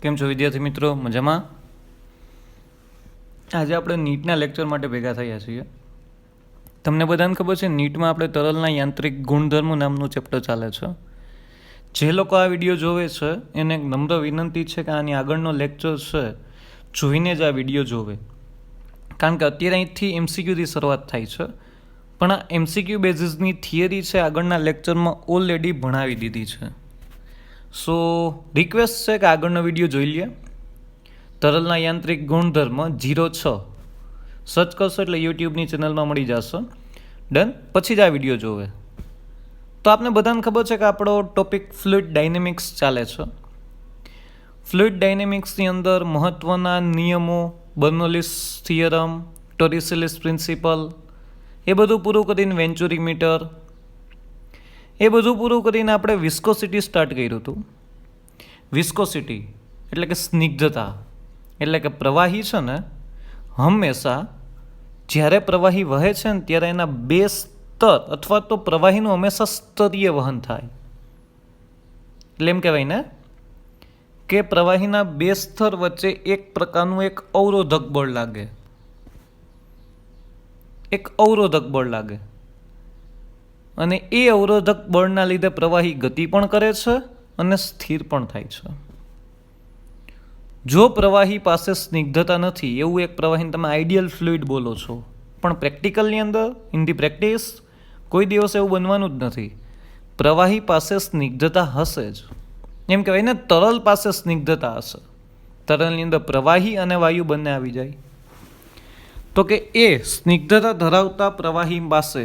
કેમ છો વિદ્યાર્થી મિત્રો? મજામાં? આજે આપણે નીટના લેક્ચર માટે ભેગા થયા છીએ. તમને બધાને ખબર છે નીટમાં આપણે તરલના યાંત્રિક ગુણધર્મો નામનું ચેપ્ટર ચાલે છે. જે લોકો આ વિડીયો જોવે છે એને એક નમ્ર વિનંતી છે કે આની આગળનો લેક્ચર છે જોઈને જ આ વિડીયો જોવે, કારણ કે અત્યારે અહીંથી એમસીક્યુથી શરૂઆત થાય છે, પણ આ એમસીક્યુ બેઝિસની થિયરી છે આગળના લેક્ચરમાં ઓલરેડી ભણાવી દીધી છે. સો રિક્વેસ્ટ છે કે આગળનો વિડીયો જોઈ લે. તરલના યાંત્રિક ગુણધર્મ 06 સર્ચ કરશો એટલે યુટ્યુબની ચેનલમાં મળી જશે. ડન. પછી જ આ વિડીયો જોવે. તો આપને બધાને ખબર છે કે આપણો ટોપિક ફ્લુઇડ ડાયનેમિક્સ ચાલે છે. ફ્લુઇડ ડાયનેમિક્સની અંદર મહત્ત્વના નિયમો, બર્નોલીસ થિયરમ, ટોરિસેલિસ પ્રિન્સિપલ, એ બધું પૂરું કરીને વેન્ચુરી મીટર, એ બધું પૂરું કરીને આપણે વિસ્કોસિટી સ્ટાર્ટ કર્યું હતું. વિસ્કોસિટી એટલે કે સ્નિગ્ધતા, એટલે કે પ્રવાહી છે ને હંમેશા જ્યારે પ્રવાહી વહે છે ને ત્યારે એના બે સ્તર અથવા તો પ્રવાહીનું હંમેશા સ્તરીય વહન થાય. એટલે એમ કહેવાય ને કે પ્રવાહીના બે સ્તર વચ્ચે એક પ્રકારનું એક અવરોધક બળ લાગે, એક અવરોધક બળ લાગે, અને એ અવરોધક બળના લીધે પ્રવાહી ગતિ પણ કરે છે અને સ્થિર પણ થાય છે. જો પ્રવાહી પાસે સ્નિગ્ધતા નથી એવું એક પ્રવાહીને તમે આઈડિયલ ફ્લુઇડ બોલો છો, પણ પ્રેક્ટિકલની અંદર ઇન ધી પ્રેક્ટિસ કોઈ દિવસ એવું બનવાનું જ નથી. પ્રવાહી પાસે સ્નિગ્ધતા હશે જ. એમ કહેવાય ને તરલ પાસે સ્નિગ્ધતા હશે. તરલની અંદર પ્રવાહી અને વાયુ બંને આવી જાય તો કે એ સ્નિગ્ધતા ધરાવતા પ્રવાહી પાસે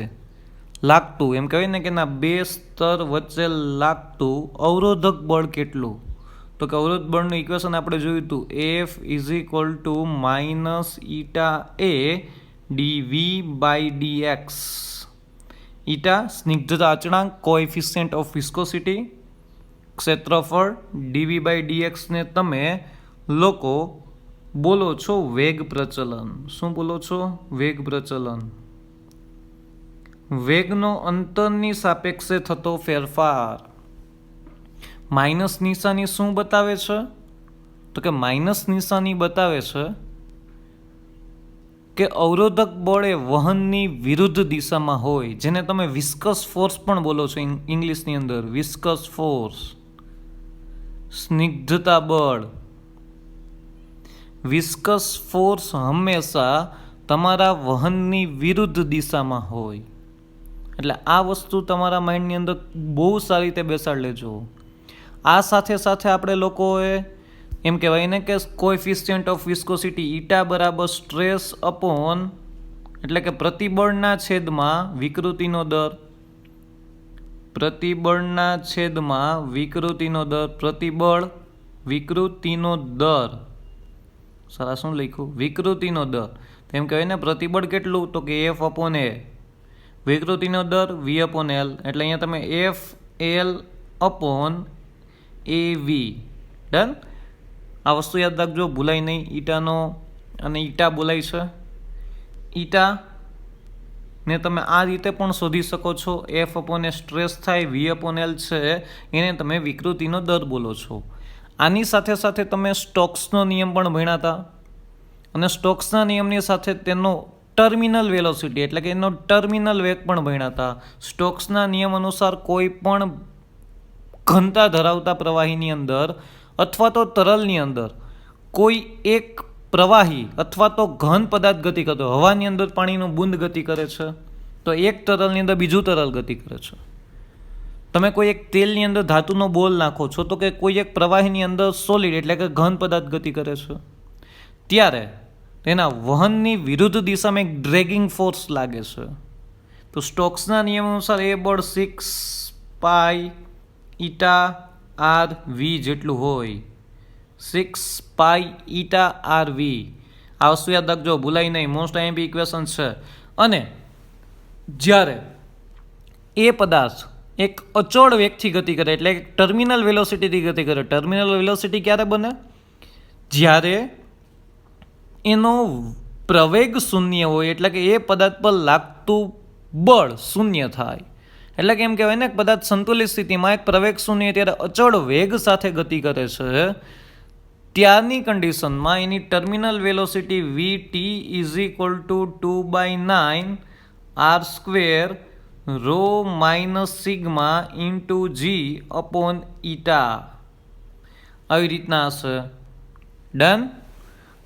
લાગતું, એમ કહેવાય ને કે ના બે સ્તર વચ્ચે લાગતું અવરોધક બળ કેટલું? તો કે અવરોધ બળનું ઇક્વેશન આપણે જોયું હતું, F is equal to minus eta A DV by DX. Eta સ્નિગ્ધતા અચળાંક, કોએફિશિયન્ટ ઓફ વિસ્કોસિટી, ક્ષેત્રફળ, ડીવી બાય ડીએક્સને તમે લોકો બોલો છો વેગ પ્રચલન. શું બોલો છો? વેગ પ્રચલન. વેગનો અંતરની સાપેક્ષે થતો ફેરફાર. માઇનસ નિશાની શું બતાવે છે? તો કે માઇનસ નિશાની બતાવે છે કે અવરોધક બળ એ વહનની વિરુદ્ધ દિશામાં હોય, જેને તમે વિસ્કસ ફોર્સ પણ બોલો છો ઇંગ્લિશની અંદર. વિસ્કસ ફોર્સ, સ્નિગ્ધતા બળ. વિસ્કસ ફોર્સ હંમેશા તમારા વહનની વિરુદ્ધ દિશામાં હોય. એટલે આ વસ્તુ તમારા માઇન્ડની અંદર બહુ સારી રીતે બેસાડી લેજો. આ સાથે સાથે આપણે લોકોએ એમ કહેવાય ને કે કોએફિશિયન્ટ ઓફ વિસ્કોસિટી ઈટા બરાબર સ્ટ્રેસ અપોન, એટલે કે પ્રતિબળના છેદમાં વિકૃતિનો દર. પ્રતિબળના છેદમાં વિકૃતિનો દર. પ્રતિબળ વિકૃતિનો દર. સારા શું લખ્યું? વિકૃતિનો દર. તેમ કહેવાય ને પ્રતિબળ કેટલું? તો કે F અપોન એ. વિકૃતિનો દર V અપોન L. એટલે અહીંયા તમે F L upon AV. Done. આ વસ્તુ યાદ રાખજો, ભૂલાય નહીં. ઈટાનો અને ઈટા બોલાય છે. ઈટા ને તમે આ રીતે પણ શોધી શકો છો. F અપોન એ સ્ટ્રેસ થાય, V અપોન L છે એને તમે વિકૃતિનો દર બોલો છો. આની સાથે સાથે તમે સ્ટોક્સનો નિયમ પણ ભણ્યા હતા, અને સ્ટોક્સના નિયમની સાથે તેનો ટર્મિનલ વેલોસિટી એટલે કે એનો ટર્મિનલ વેગ પણ ભણ્યા હતા. સ્ટોક્સના નિયમ અનુસાર કોઈ પણ ઘનતા ધરાવતા પ્રવાહીની અંદર અથવા તો તરલની અંદર કોઈ એક પ્રવાહી અથવા તો ઘન પદાર્થ ગતિ કરતો, હવાની અંદર પાણીનું બુંદ ગતિ કરે છે તો એક તરલની અંદર બીજું તરલ ગતિ કરે છે. તમે કોઈ એક તેલની અંદર ધાતુનો બોલ નાખો છો તો કે કોઈ એક પ્રવાહીની અંદર સોલિડ એટલે કે ઘન પદાર્થ ગતિ કરે છે, ત્યારે તેના વહનની વિરુદ્ધ દિશામાં એક ડ્રેગિંગ ફોર્સ લાગે છે. તો સ્ટોક્સના નિયમ અનુસાર એ બળ 6 પાઈ ઈટા આર વી જેટલું હોય. 6 પાઈ ઈટા આર વી. આ વસ્તુ યાદ રાખજો, ભૂલાય નહીં. મોસ્ટ આઈએમપી ઇક્વેશન છે. અને જ્યારે એ પદાર્થ એક અચળ વેગથી ગતિ કરે એટલે ટર્મિનલ વેલોસિટીથી ગતિ કરે. ટર્મિનલ વેલોસિટી ક્યારે બને? જ્યારે એનો પ્રવેગ શૂન્ય હોય, એટલે કે એ પદાર્થ પર લાગતું બળ શૂન્ય થાય. એટલે કે એમ કહેવાય ને પદાર્થ સંતુલિત સ્થિતિમાં એક પ્રવેગ શૂન્ય ત્યારે અચળ વેગ સાથે ગતિ કરે છે, ત્યારની કન્ડિશનમાં એની terminal velocity VT is equal to 2/9 r² rho minus sigma into G upon eta આવી રીતના હશે. ડન,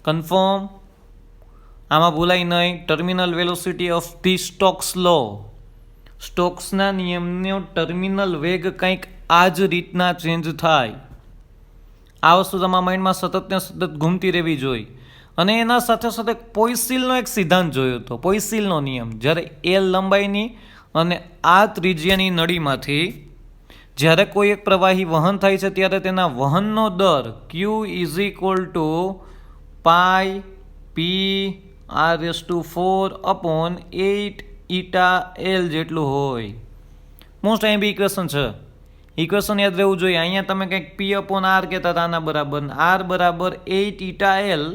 કન્ફર્મ, આમાં ભૂલાય નહીં. Terminal velocity of the Stokes law, સ્ટોક્સના નિયમનો ટર્મિનલ વેગ કંઈક આ જ રીતના ચેન્જ થાય. આ વસ્તુ તમારા માઇન્ડમાં સતત ને સતત ઘૂમતી રહેવી જોઈએ. અને એના સાથે સાથે પોઈસિલનો એક સિદ્ધાંત જોયો હતો, પોઈસિલનો નિયમ. જ્યારે એલ લંબાઈની અને આ ત્રિજ્યાની નળીમાંથી જ્યારે કોઈ એક પ્રવાહી વહન થાય છે ત્યારે તેના વહનનો દર Q is equal to pi P r⁴ upon 8 eta L જેટલું હોય. મોસ્ટ અહીં બી ઇક્વેશન છે, ઇક્વેશન યાદ રહેવું જોઈએ. અહીંયા તમે કંઈક પી અપોન આર કહેતા હતા, આના બરાબર આર બરાબર 8 ઈટા એલ,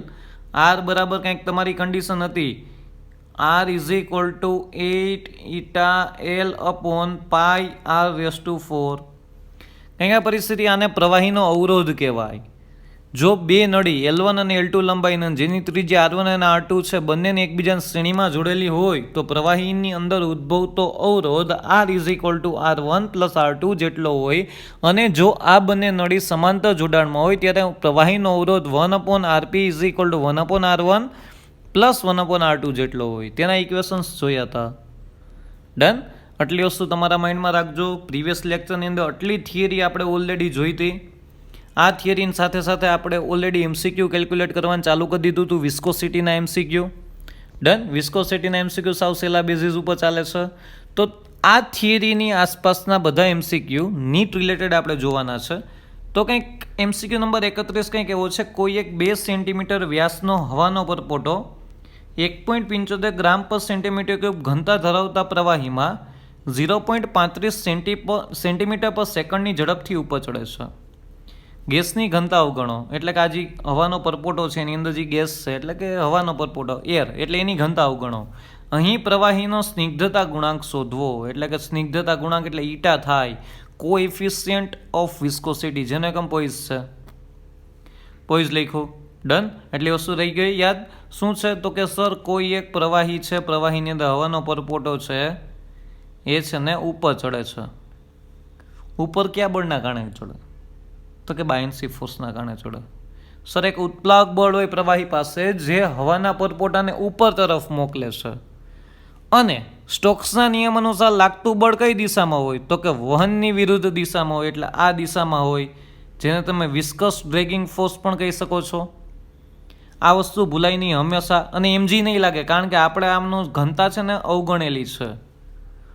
આર બરાબર કંઈક તમારી કન્ડિશન હતી r is equal to 8 eta L upon pi r⁴. કંઈક આ પરિસ્થિતિ, આને પ્રવાહીનો અવરોધ કહેવાય. જો બે નળી L1 અને L2 લંબાઈના જેની ત્રિજ્યા R1 અને R2 છે બંનેને એકબીજાની શ્રેણીમાં જોડેલી હોય તો પ્રવાહીની અંદર ઉદ્ભવતો અવરોધ R is equal two R1 plus R2 જેટલો હોય. અને જો આ બંને નળી સમાંતર જોડાણમાં હોય ત્યારે પ્રવાહીનો અવરોધ 1/RP is equal two 1/R1 plus 1/R2 જેટલો હોય. તેના ઇક્વેશન્સ જોયા હતા. ડન, આટલી વસ્તુ તમારા માઇન્ડમાં રાખજો. પ્રીવિયસ લેક્ચરની અંદર આટલી થિયરી આપણે ઓલરેડી જોઈ હતી. આ થિયરીની સાથે સાથે આપણે ઓલરેડી MCQ કેલ્ક્યુલેટ કરવાનું ચાલુ કરી દીધું હતું, વિસ્કોસિટીના MCQ. ડન, વિસ્કોસિટીના MCQ સાવ સેલા બેઝિસ ઉપર ચાલે છે. તો આ થિયરીની આસપાસના બધા MCQ નીટ રિલેટેડ આપણે જોવાના છે. તો કંઈક MCQ નંબર 31 કંઈક એવો છે, કોઈ એક 2 સેન્ટીમીટર વ્યાસનો હવાનો પરપોટો 1.75 ગ્રામ પર સેન્ટીમીટર ક્યુબ ઘનતા ધરાવતા પ્રવાહીમાં 0.35 સેન્ટીમીટર પર સેકન્ડની ઝડપથી ઉપર ચડે છે. ગેસની ઘનતા અવગણો, એટલે કે આ જે હવાનો પરપોટો છે એની અંદર જે ગેસ છે એટલે કે હવાનો પરપોટો એર, એટલે એની ઘનતા અવગણો. અહીં પ્રવાહીનો સ્નિગ્ધતા ગુણાંક શોધવો, એટલે કે સ્નિગ્ધતા ગુણાંક એટલે ઈટા થાય. કોએફિશિયન્ટ ઓફ વિસ્કોસિટી, જેનો એકમ પોઈઝ છે, પોઈઝ લખ્યું. ડન, એટલી વસ્તુ રહી ગઈ યાદ. શું છે તો કે સર કોઈ એક પ્રવાહી છે, પ્રવાહીની અંદર હવાનો પરપોટો છે, એ છે ને ઉપર ચડે છે. ઉપર કયા બળના કારણે ચડે? તો કે બાયન્સી ફોર્સના કારણે ચડે. સર એક ઉત્પ્લાવક બળ હોય પ્રવાહી પાસે જે હવાના પરપોટાને ઉપર તરફ મોકલે છે. અને સ્ટોક્સના નિયમ અનુસાર લાગતું બળ કઈ દિશામાં હોય? તો કે વહનની વિરુદ્ધ દિશામાં હોય, એટલે આ દિશામાં હોય, જેને તમે વિસ્કસ ડ્રેગિંગ ફોર્સ પણ કહી શકો છો. આ વસ્તુ ભૂલાય નહીં હંમેશા. અને એમજી નહીં લાગે, કારણ કે આપણે આમનું ઘનતા છે ને અવગણેલી છે,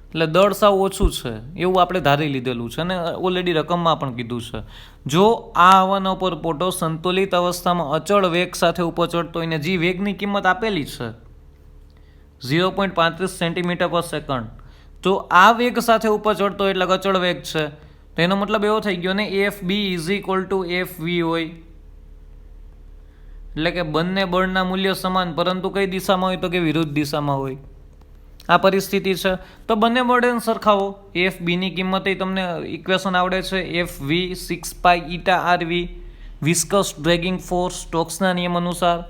એટલે દળ સાવ ઓછું છે એવું આપણે ધારી લીધેલું છે અને ઓલરેડી રકમમાં પણ કીધું છે. જો આ હવાનો પરપોટો સંતુલિત અવસ્થામાં અચળ વેગ સાથે ઉપર ચડતો હોય ને જે વેગની કિંમત આપેલી છે 0.35 સેન્ટીમીટર પર સેકન્ડ, તો આ વેગ સાથે ઉપર ચડતો એટલે અચળ વેગ છે. તો એનો મતલબ એવો થઈ ગયો ને FB is equal to FV હોય, એટલે કે બંને બળના મૂલ્ય સમાન પરંતુ કઈ દિશામાં હોય? તો કે વિરુદ્ધ દિશામાં હોય. આ પરિસ્થિતિ છે. તો બંને બળને સરખાવો. FBની કિંમત તમને ઇક્વેશન આવડે છે, FV 6 pi eta RV, viscous dragging force સ્ટોક્સના નિયમ અનુસાર.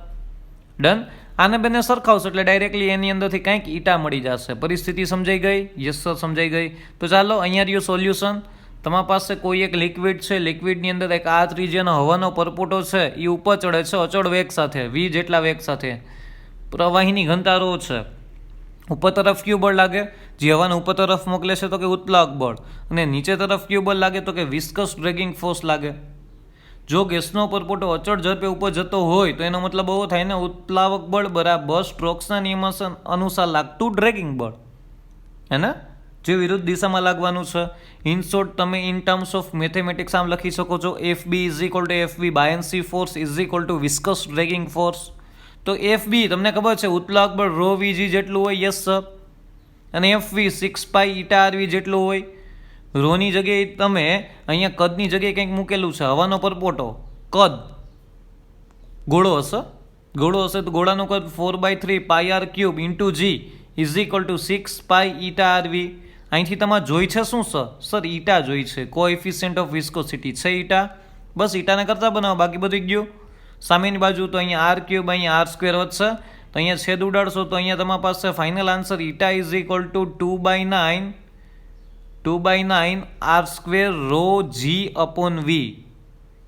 ડન, આને બંને સરખાવશો એટલે ડાયરેક્ટલી એની અંદરથી કંઈક ઈટા મળી જશે. પરિસ્થિતિ સમજાઈ ગઈ? યસ સર, સમજાઈ ગઈ. તો ચાલો અહીંયા રહ્યું સોલ્યુશન. તમારી પાસે કોઈ એક લિક્વિડ છે, લિક્વિડની અંદર એક આ ત્રિજ્યાનો હવાનો પરપોટો છે, એ ઉપર ચડે છે અચળ વેગ સાથે, V જેટલા વેગ સાથે. પ્રવાહીની ઘનતા ρ છે. ઉપર તરફ ક્યુ બળ લાગે, જે હવાને ઉપર તરફ મોકલે છે તો કે ઉત્પ્લાવક બળ, અને નીચે તરફ ક્યુ બળ લાગે તો કે વિસ્કસ ડ્રેગિંગ ફોર્સ લાગે. જો ગેસનો પરપોટો અચળ ઝડપે ઉપર જતો હોય તો એનો મતલબ એવો થાય ને ઉત્પ્લાવક બળ બરાબર સ્ટ્રોક્સના નિયમ અનુસાર લાગતું ડ્રેગિંગ બળ, હે ને, જે વિરુદ્ધ દિશામાં લાગવાનું છે. ઇન શોર્ટ તમે ઇન ટર્મ્સ ઓફ મેથેમેટિક્સ આમ લખી શકો છો, FB is equal to FV buoyancy force is equal to viscous dragging force. તો FB તમને ખબર છે ઉત્પ્લાવક બળ ρVG જેટલું હોય, યસ સર, અને FV 6 પાઈ ઈટા RV જેટલું હોય. રોની જગ્યાએ તમે અહીંયા કદની જગ્યાએ કંઈક મૂકેલું છે, હવાનો પરપોટો કદ ગોળો હશે, ગોળો હશે તો ગોળાનું કદ 4/3 pi R cube into G is equal to 6 pi eta RV. અહીંથી તમારે જોઈ છે શું સર? ઈટા જોઈ છે, કોએફિશિયન્ટ ઓફ વિસ્કોસિટી છે ઈટા. બસ ઈટાને કરતા બનાવો, બાકી બધું ગયું. સામેની બાજુ તો અહીંયા આર ક્યુબ, અહીંયા આર સ્ક્વેર વધશે, તો અહીંયા છેદ ઉડાડશો તો અહીંયા તમારી પાસે final answer eta is equal to 2/9 R square rho G upon V.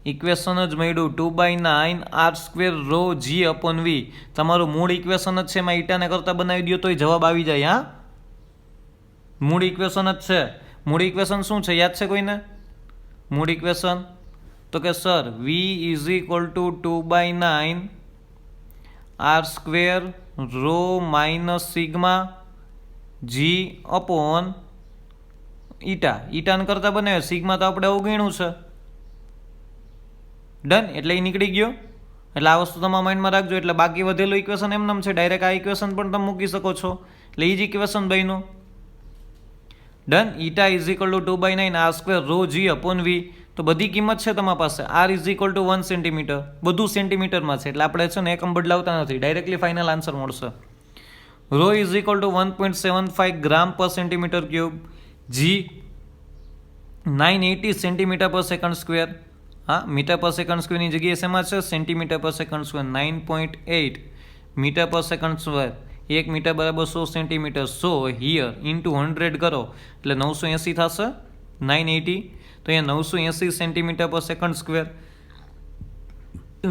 Equation જ મળ્યું 2/9 R square rho G upon V. તમારું મૂળ ઇક્વેશન જ છે, એમાં ઈટાને કરતા બનાવી દો તો જવાબ આવી જાય. હા, મૂળ ઇક્વેશન જ છે. મૂળ ઇક્વેશન શું છે યાદ છે કોઈને? મૂળ ઇક્વેશન તો કે sir V is equal to 2/9 R square rho minus sigma G upon eta. ઈટાને કરતા બનાવે, સિગ્મા તો આપણે અવગણ્યું છે. ડન, એટલે એ નીકળી ગયો. એટલે આ વસ્તુ તમારા માઇન્ડમાં રાખજો. એટલે બાકી વધેલું ઇક્વેશન એમ નામ છે, ડાયરેક્ટ આ ઇક્વેશન પણ તમે મૂકી શકો છો. એટલે એ જ ઇક્વેશન બન્યું. Done. Eta is equal to 2/9 R square rho G upon V. તો બધી કિંમત છે તમારી પાસે. R is equal to 1 centimetre, બધું સેન્ટીમીટરમાં છે. એટલે આપણે છે ને એકમ બદલાવતા નથી, ડાયરેક્ટલી ફાઇનલ આન્સર મળશે. રો ઇઝ ઇક્વલ ટુ 1.75 ગ્રામ પર સેન્ટીમીટર ક્યુબ. જી 980 સેન્ટીમીટર પર સેકન્ડ સ્ક્વેર. હા, મીટર પર સેકન્ડ સ્ક્વેરની જગ્યાએ શેમાં છે? Centimetre per second square. 9.8 metre પર સેકન્ડ સ્ક્વેર. 1 મીટર બરાબર 100 સેન્ટીમીટર. 100 હિયર ઇન્ટુ 100 કરો એટલે 980 થશે. 980 તો અહીંયા 980 centimetre per second square.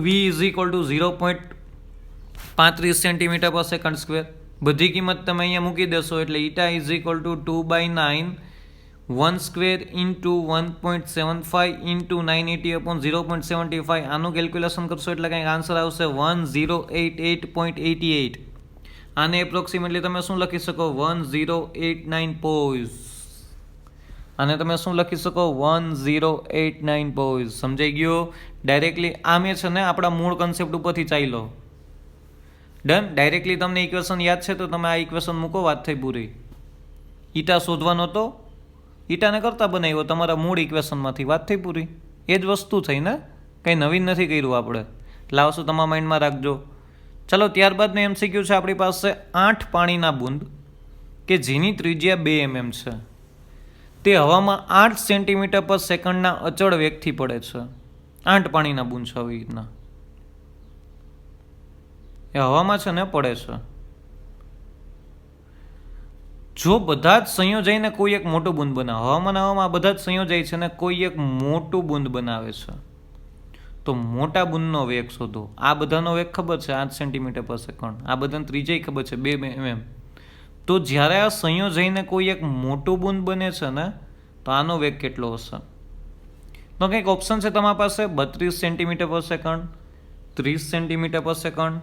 V is equal to 0.35 centimetre per second square. બધી કિંમત તમે અહીંયા મૂકી દેશો એટલે eta is equal to 2/9 1 square into 1.75 into 980 upon 0.75. આનું કેલ્ક્યુલેશન કરશો એટલે કંઈક આન્સર આવશે 1088.88. આને એપ્રોક્સિમેટલી તમે શું લખી શકો? 1089 પોઈઝ. આને તમે શું લખી શકો? 1089 પોઈઝ. સમજાઈ ગયો? ડાયરેક્ટલી આમે છે ને આપણા મૂળ કન્સેપ્ટ ઉપરથી ચાલ્યો. ડન. ડાયરેક્ટલી તમને ઇક્વેશન યાદ છે તો તમે આ ઇક્વેશન મૂકો, વાત થઈ પૂરી. ઈટા શોધવાનો તો ઈટાને કરતા બનાવ્યો તમારા મૂળ ઇક્વેશનમાંથી, વાત થઈ પૂરી. એ જ વસ્તુ થઈ ને, કંઈ નવીન નથી કર્યું આપણે. લાવશો તમારા માઇન્ડમાં રાખજો. ચલો, ત્યારબાદનું MCQ છે આપણી પાસે 8 પાણીના બૂંદ કે જેની ત્રિજ્યા 2 mm છે, તે હવામાં 8 સેન્ટીમીટર પર સેકન્ડના અચળ વેગથી પડે છે. 8 પાણીના બૂંદ છે આવી રીતના, એ હવામાં છે ને પડે છે. જો બધા જ સંયોજાઈને કોઈ એક મોટું બૂંદ બનાવે, હવામાં બધા જ સંયોજાય છે ને કોઈ એક મોટું બૂંદ બનાવે છે, તો મોટા બૂંદનો વેગ શોધો. આ બધાનો વેગ ખબર છે 8 સેન્ટીમીટર પર સેકન્ડ, આ બધાને ત્રિજ્યા ખબર છે 2 mm. તો જ્યારે આ સંયોજાઈને કોઈ એક મોટું બૂંદ બને છે ને, તો આનો વેગ કેટલો હશે? તો કંઈક ઓપ્શન છે તમારી પાસે 32 centimetre per second, 30 centimetre per second,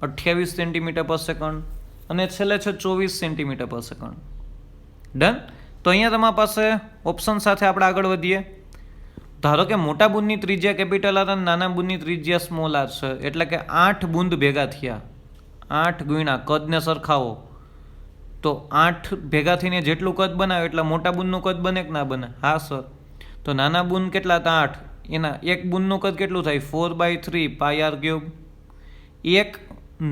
28 centimetre per second અને છેલ્લે છે 24 સેન્ટીમીટર પર સેકન્ડ. ડન. તો અહીંયા તમારી પાસે ઓપ્શન સાથે આપણે આગળ વધીએ. ધારો કે મોટા બૂંદની ત્રિજ્યા કેપિટલ આર અને નાના બૂંદની ત્રિજ્યા સ્મોલ આર છે, એટલે કે 8 બૂંદ ભેગા થયા. 8 ગુણ્યા કદને સરખાવો તો 8 ભેગા થઈને જેટલું કદ બનાવે એટલે મોટા બૂંદનું કદ બને કે ના બને? હા સર. તો નાના બૂંદ કેટલા હતા? 8. એના એક બૂંદનું કદ કેટલું થાય? 4/3 પાઈ આર ક્યુબ. એક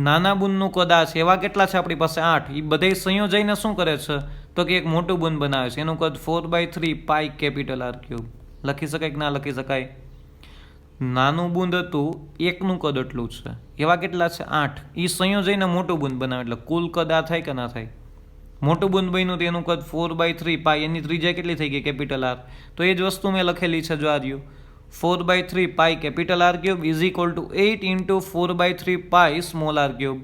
નાના બૂંદનું કદ આ છે, એવા કેટલા છે આપણી પાસે? 8. એ બધા સંયોજાઈને શું કરે છે તો કે એક મોટું બૂંદ બનાવે છે, એનું કદ 4/3 પાઈ કેપિટલ આર ક્યુબ. લખી શકાય કે ના લખી શકાય? નાનું બૂંદ હતું એકનું કદ એટલું છે, એવા કેટલા છે? 8. એ સંયોજાઈને મોટું બૂંદ બનાવે એટલે કુલ કદ આ થાય કે ના થાય? મોટું બૂંદ બન્યું તેનું કદ 4/3 પાઈ, એની ત્રિજ્યા કેટલી થઈ ગઈ? Capital R. તો એ જ વસ્તુ મેં લખેલી છે, જો આ રહ્યું 4/3 pi capital R cube is equal to 8 into 4/3 pi small R cube.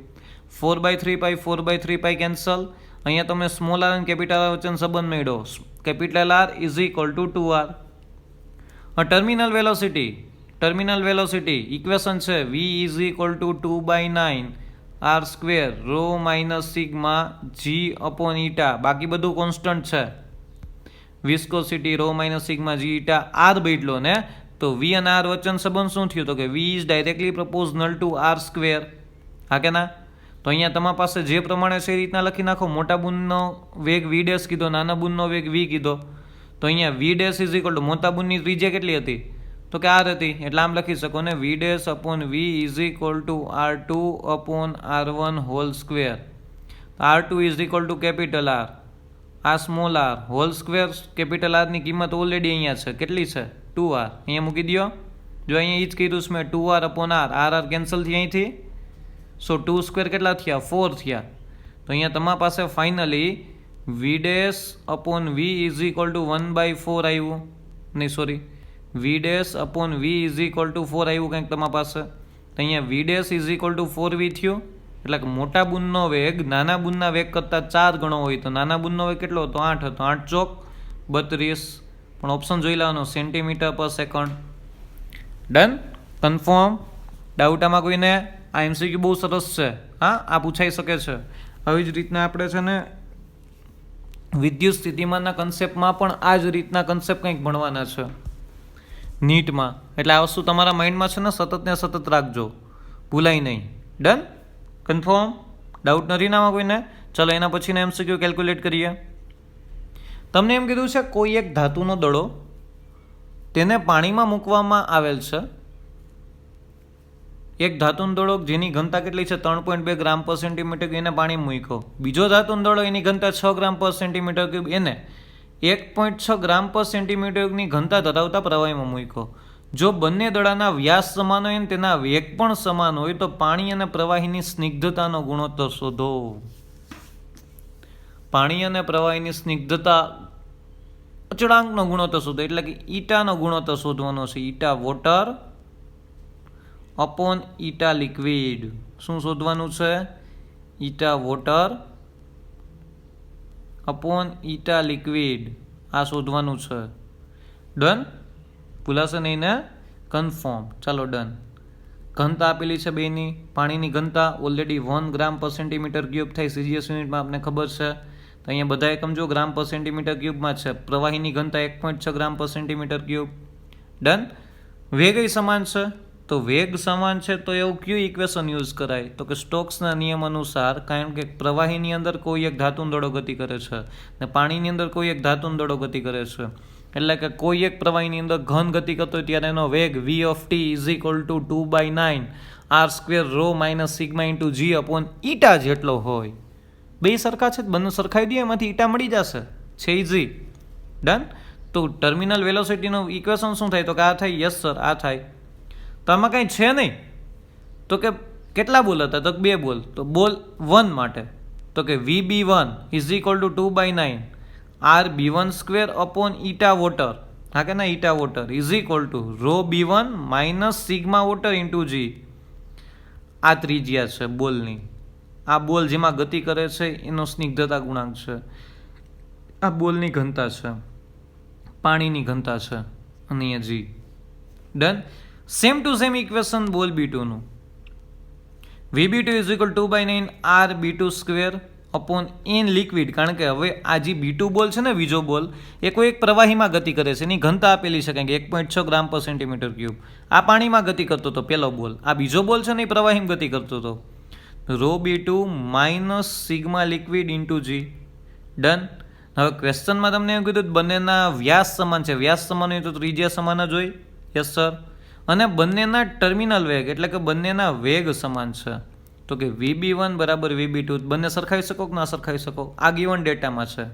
4/3 pi cancel. અહીંયા તમે સ્મોલ આર અને કેપિટલ આર વચ્ચેનો સંબંધ મેળવો. Capital R is equal to 2r. Terminal velocity equation છે v is equal to 2/9 R square rho minus sigma G upon eta. બાકી બધું constant છે. Viscosity rho minus sigma G eta R બદલો ને, તો v અને r વચ્ચેનો સંબંધ શું થયું? તો કે v is directly પ્રપોઝનલ two r square. હા કે ના? તો અહીંયા તમારી પાસે જે પ્રમાણે છે એ રીતના લખી નાખો. મોટા બૂંદનો વેગ v ડેશ કીધો, નાના બૂંદનો વેગ v કીધો. તો અહીંયા v dash is equal two મોટા બૂંદની ત્રિજ્યા કેટલી હતી? તો કે r હતી, એટલે આમ લખી શકો ને v dash upon v is equal two r2 upon r1 whole square. r2 is equal two capital r, આ small r whole square. Capital r ની કિંમત ઓલરેડી અહીંયા છે, કેટલી છે? 2r. અહીંયા મૂકી દો. જો અહીંયા એ જ કીધું છે મેં 2r upon r, R cancel થઈ અહીંથી. સો 2 સ્ક્વેર કેટલા થયા? 4 થયા. તો અહીંયા તમારા પાસે finally V dash upon V is equal to 1/4 આવ્યું. નહીં sorry, V dash upon V is equal to 4 આવ્યું કંઈક તમારા પાસે. તો અહીંયા V dash is equal to 4v થયું. એટલે કે મોટા બુનનો વેગ નાના બુનના વેગ કરતાં 4 ગણો હોય. તો નાના બુનનો વેગ કેટલો હતો? 8 હતો. 8 ચોક 32. પણ ઓપ્શન જોઈ લેવાનો, centimetre per second. Done? Confirm? Doubt આમાં કોઈને? આ એમસીક્યુ બહુ સરસ છે. હા, આ પૂછાઈ શકે છે. આવી જ રીતના આપણે છે ને વિદ્યુત સ્થિતિમાનના કન્સેપ્ટમાં પણ આ જ રીતના કન્સેપ્ટ કંઈક ભણવાના છે નીટમાં. એટલે આ વસ્તુ તમારા માઇન્ડમાં છે ને સતત ને સતત રાખજો, ભૂલાય નહીં. ડન? કન્ફર્મ? ડાઉટ નથી નામાં કોઈને? ચલો એના પછીને એમસીક્યુ કેલ્ક્યુલેટ કરીએ. તમને એમ કીધું છે કોઈ એક ધાતુનો દડો તેને પાણીમાં મૂકવામાં આવેલ છે. એક ધાતુનો દડો જેની ઘનતા કેટલી છે? 3.2 ગ્રામ પર સેન્ટીમીટર ક્યુબ, એને પાણી મૂક્યો. બીજો ધાતુનો દડો એની ઘનતા 6 ગ્રામ પર સેન્ટીમીટર ક્યુબ, એને 1.6 ગ્રામ પર સેન્ટીમીટર ક્યુબની ઘનતા ધરાવતા પ્રવાહીમાં મૂક્યો. જો બંને દડાના વ્યાસ સમાન હોય અને તેના વેગ પણ સમાન હોય તો પાણી અને પ્રવાહીની સ્નિગ્ધતાનો ગુણોત્તર શોધો. પાણી અને પ્રવાહીની સ્નિગ્ધતા અચળાંકનો ગુણોત્તર શોધો. એટલે કે ઈટાનો ગુણોત્તર શોધવાનો છે. Eta water upon eta liquid. શું શોધવાનું છે? Eta water upon eta liquid. આ શોધવાનું છે. ડન? ભૂલાશે નહીં ને? કન્ફર્મ. ચાલો ડન. ઘનતા આપેલી છે બેની. પાણીની ઘનતા ઓલરેડી 1 ગ્રામ પર સેન્ટીમીટર ક્યુબ થાય. સીજીએસ યુનિટમાં આપને ખબર છે. તો અહીંયા બધા એકમ જો ગ્રામ પર સેન્ટીમીટર ક્યુબમાં છે. પ્રવાહીની ઘનતા 1.6 ગ્રામ પર સેન્ટીમીટર ક્યુબ. ડન? વેગય સમાન છે. તો વેગ સમાન છે તો એવું કયું ઇક્વેશન યુઝ કરાય? તો કે સ્ટોક્સના નિયમ અનુસાર, કારણ કે પ્રવાહીની અંદર કોઈ એક ધાતુનો દડો ગતિ કરે છે ને પાણીની અંદર કોઈ એક ધાતુનો દડો ગતિ કરે છે. એટલે કે કોઈ એક પ્રવાહીની અંદર ઘન ગતિ કરતો હોય ત્યારે એનો વેગ v of t is equal to 2/9 r square rho minus sigma into g upon eta જેટલો હોય. બે સરખા છે, બંને સરખાઈ દઈએ, એમાંથી ઈટા મળી જશે. છે ઇઝી. ડન? તો ટર્મિનલ વેલોસિટીનું ઇક્વેશન શું થાય? તો કે આ થાય. યસ સર, આ થાય. તો આમાં કંઈ છે નહીં. તો કે કેટલા બોલ હતા? તો 2 બોલ. તો બોલ 1 માટે તો કે VB1 is equal to 2/9 RB1 square upon eta water. હા કે ના? Eta water is equal to rho B1 minus sigma water into G. આ ત્રિજ્યા છે બોલની. આ બોલ જેમાં ગતિ કરે છે એનો સ્નિગ્ધતા ગુણાંક છે. આ બોલની ઘનતા છે, પાણીની ઘનતા છે, અને અહીંયા G. Done? Same to same equation ball B2 નું. VB2 is equal 2/9 RB2 square upon N liquid. કારણ કે હવે આ જે B2 બોલ છે ને, બીજો બોલ, એ કોઈ એક પ્રવાહીમાં ગતિ કરે છે. એની ઘનતા આપેલી છે કે 1.6 ગ્રામ પર સેન્ટીમીટર ક્યુબ. આ પાણીમાં ગતિ કરતો હતો પહેલો બોલ. આ બીજો બોલ છે ને એ પ્રવાહીમાં ગતિ કરતો હતો. Rho B2 minus sigma liquid into G. Done? હવે ક્વેશ્ચનમાં તમને એમ કીધું બંનેના વ્યાસ સમાન છે. વ્યાસ સમાન હોય તો ત્રિજ્યા સમાન જ હોય. Yes sir. અને બંનેના ટર્મિનલ વેગ એટલે કે બંનેના વેગ સમાન છે. તો કે VB1 બરાબર VB2. બંને સરખાવી શકો કે ના સરખાવી શકો? આ ગિવન ડેટામાં છે.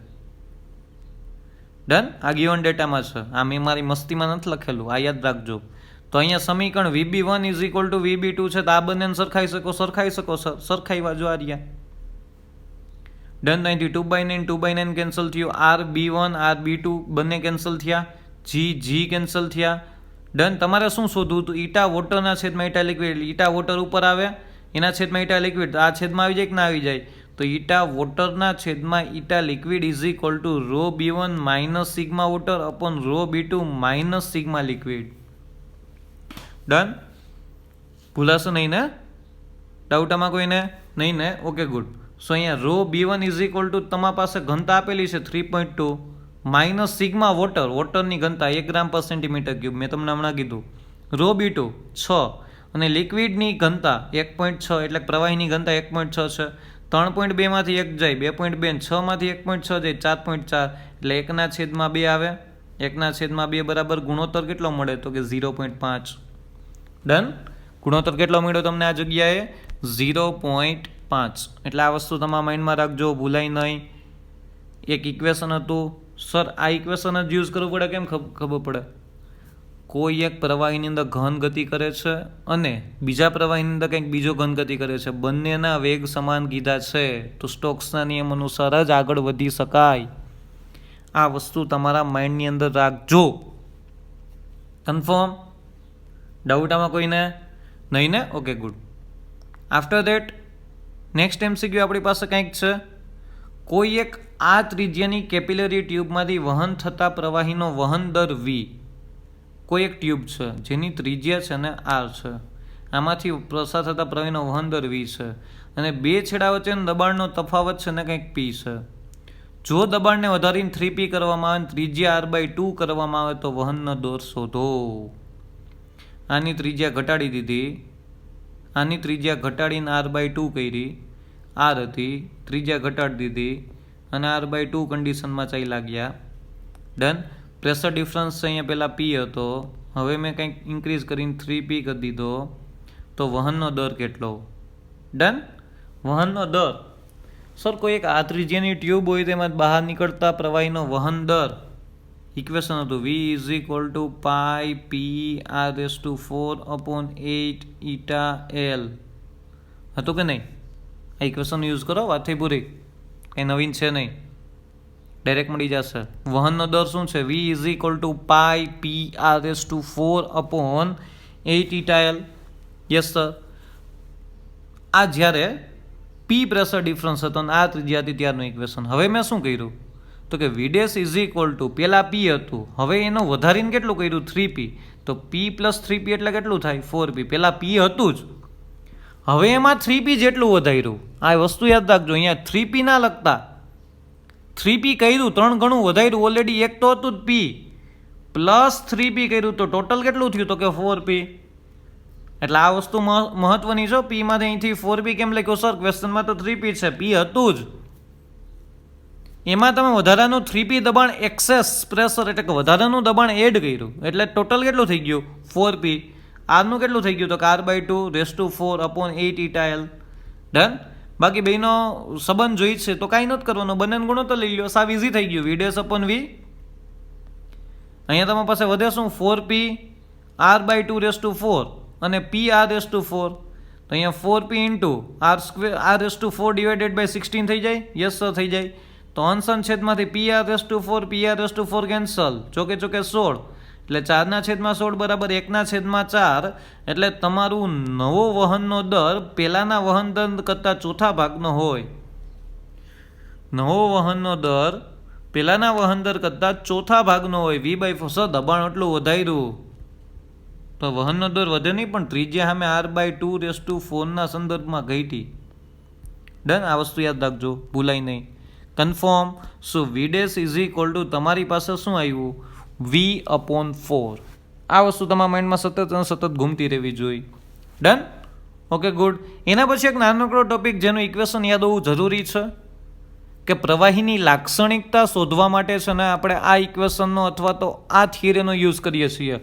ડન? આ ગિવન ડેટામાં છે. આ મેં મારી મસ્તીમાં નથી લખેલું, આ યાદ રાખજો. તો અહીંયા સમીકરણ VB1 is equal two VB2 છે. તો આ બંનેને સરખાવી શકો? સરખાવી શકો. સરખાવ્યા જો આ રહ્યા. ડન? અહીંથી 2/9 2/9 કેન્સલ થયું. RB1 RB2 બંને કેન્સલ થયા. G કેન્સલ થયા. ડન? તમારે શું શોધવું હતું? ઈટા વોટરના છેદમાં ઈટા લિક્વિડ. ઈટા વોટર ઉપર આવે, એના છેદમાં ઈટા લિક્વિડ. આ છેદમાં આવી જાય કે ના આવી જાય? તો ઈટા વોટરના છેદમાં eta liquid is equal to rho B1 minus sigma water upon rho B2 minus sigma liquid. Done? ભૂલાશો નહીં ને? ડાઉટ આમાં કોઈને? નહીં ને? Okay good. સો અહીંયા row B1 is equal two તમારા પાસે ઘનતા આપેલી છે 3.2 માઇનસ સિગ્મા વોટર. વોટરની ઘનતા 1 ગ્રામ પર સેન્ટીમીટર ક્યુબ. મેં તમને હમણાં કીધું. રો B2 6 અને લિક્વિડની ઘનતા 1.6 એટલે પ્રવાહીની ઘનતા 1.6 છે. 3.2 માંથી 1 જાય 2.2, 6 માંથી 1.6 જાય 4.4 એટલે 1/2 આવે. 1/2 બરાબર ગુણોત્તર કેટલો મળે? તો કે 0.5. ડન? ગુણોત્તર કેટલો મળ્યો તમને આ જગ્યાએ? 0.5. એટલે આ વસ્તુ તમારા માઇન્ડમાં રાખજો, ભૂલાય નહીં. એક ઇક્વેશન હતું. સર આ ઇક્વેશન જ યુઝ કરવું પડે, કેમ ખબર પડે? કોઈ એક પ્રવાહીની અંદર ઘન ગતિ કરે છે અને બીજા પ્રવાહીની અંદર કંઈક બીજો ઘન ગતિ કરે છે, બંનેના વેગ સમાન કીધા છે તો સ્ટોક્સના નિયમ અનુસાર જ આગળ વધી શકાય. આ વસ્તુ તમારા માઇન્ડની અંદર રાખજો. કન્ફર્મ? ડાઉટ આમાં કોઈને નહીં ને? Okay, good. After that next MCQ આપણી પાસે કંઈક છે. કોઈ એક આ ત્રિજ્યાની કેપિલરી ટ્યુબમાંથી વહન થતા પ્રવાહીનો વહન દર V. કોઈ એક ટ્યુબ છે જેની ત્રિજ્યા છે ને R છે, આમાંથી પ્રસાર થતા પ્રવાહીનો વહન દર V છે અને બે છેડા વચ્ચેનો દબાણનો તફાવત છે ને કંઈક P છે. જો દબાણને વધારીને 3P કરવામાં આવે, ત્રિજ્યા R/2 કરવામાં આવે તો વહનનો દર શોધો. આની ત્રિજ્યા ઘટાડી દીધી, આની ત્રિજ્યા ઘટાડીને R/2 કરી, R હતી, ત્રિજ્યા ઘટાડી દીધી અને R/2 કન્ડિશનમાં ચાલ્યા ગયા. ડન. પ્રેશર ડિફરન્સ છે અહીંયા પહેલાં P હતો, હવે મેં કંઈક ઇન્ક્રીઝ કરીને 3P કરી દીધો તો વહનનો દર કેટલો? ડન. વહનનો દર, સર કોઈ એક આ ત્રિજ્યાની ટ્યુબ હોય તેમાં બહાર નીકળતા પ્રવાહીનો વહન દર, ઇક્વેશન હતું V = πr/4/8 હતું કે નહીં? આ ઇક્વેશન યુઝ કરો, વાત થઈ પૂરી, કંઈ નવીન છે નહીં, ડાયરેક્ટ મળી જશે. વહનનો દર શું છે? V = πr/4/8 yes sir. આ જ્યારે P પ્રેશર ડિફરન્સ હતો અને આ ત્રિજ્યા હતી ત્યારનું ઇક્વેશન. હવે મેં શું કર્યું તો કે V' પહેલાં P હતું, હવે એનો વધારીને કેટલું કર્યું? 3P. તો P + 3P એટલે કેટલું થાય? 4P. પહેલાં P હતું જ, હવે એમાં 3P જેટલું વધાર્યું. આ વસ્તુ યાદ રાખજો, અહીંયા 3P ના લખતા, 3P કર્યું, 3 ગણું વધાર્યું. ઓલરેડી એક તો હતું જ P, પ્લસ 3P કર્યું તો ટોટલ કેટલું થયું? તો કે 4P. એટલે આ વસ્તુ મહત્વની છે. P માંથી અહીંથી 4P કેમ લખ્યો સર? ક્વેશ્ચનમાં તો 3P છે, P હતું જ, એમાં તમે વધારાનું 3P દબાણ એક્સેસ પ્રેશર એટલે કે વધારાનું દબાણ એડ કર્યું એટલે ટોટલ કેટલું થઈ ગયું? 4P. આરનું કેટલું થઈ ગયું? તો કે R/2/4/8 ડન. બાકી બેનો સંબંધ જોઈ છે તો કાંઈ નથી કરવાનું, બંનેનો ગુણોત્તર લઈ લો, સાવ ઇઝી થઈ ગયું. V' V. અહીંયા તમારી પાસે વધે શું? 4P R/2/4 અને PR/4. તો અહીંયા 4P R/4/16 થઈ જાય. યસ સર, થઈ જાય. તો અંશ અને છેદમાંથી PR/4 કેન્સલ, ચોકે 16 એટલે 4/16 = 1/4 એટલે તમારું નવો વહનનો દર પહેલાના વહન દર કરતાં ચોથા ભાગનો હોય. નવો વહનનો દર પહેલાના વહન દર કરતાં ચોથા ભાગનો હોય. V/4. સર દબાણ એટલું વધાર્યું તો વહનનો દર વધે નહીં, પણ ત્રિજ્યા સામે R/2/4 સંદર્ભમાં ઘટી. ડન. આ વસ્તુ યાદ રાખજો, ભૂલાય નહીં. કન્ફર્મ. સો V' તમારી પાસે શું આવ્યું? V/4. આ વસ્તુ તમારા માઇન્ડમાં સતત અને સતત ઘૂમતી રહેવી જોઈએ. ડન. Okay, good. એના પછી એક નાનકડો ટોપિક જેનું ઇક્વેશન યાદ હોવું જરૂરી છે કે પ્રવાહીની લાક્ષણિકતા શોધવા માટે છે ને આપણે આ ઇક્વેશનનો અથવા તો આ થિયરીનો યુઝ કરીએ છીએ.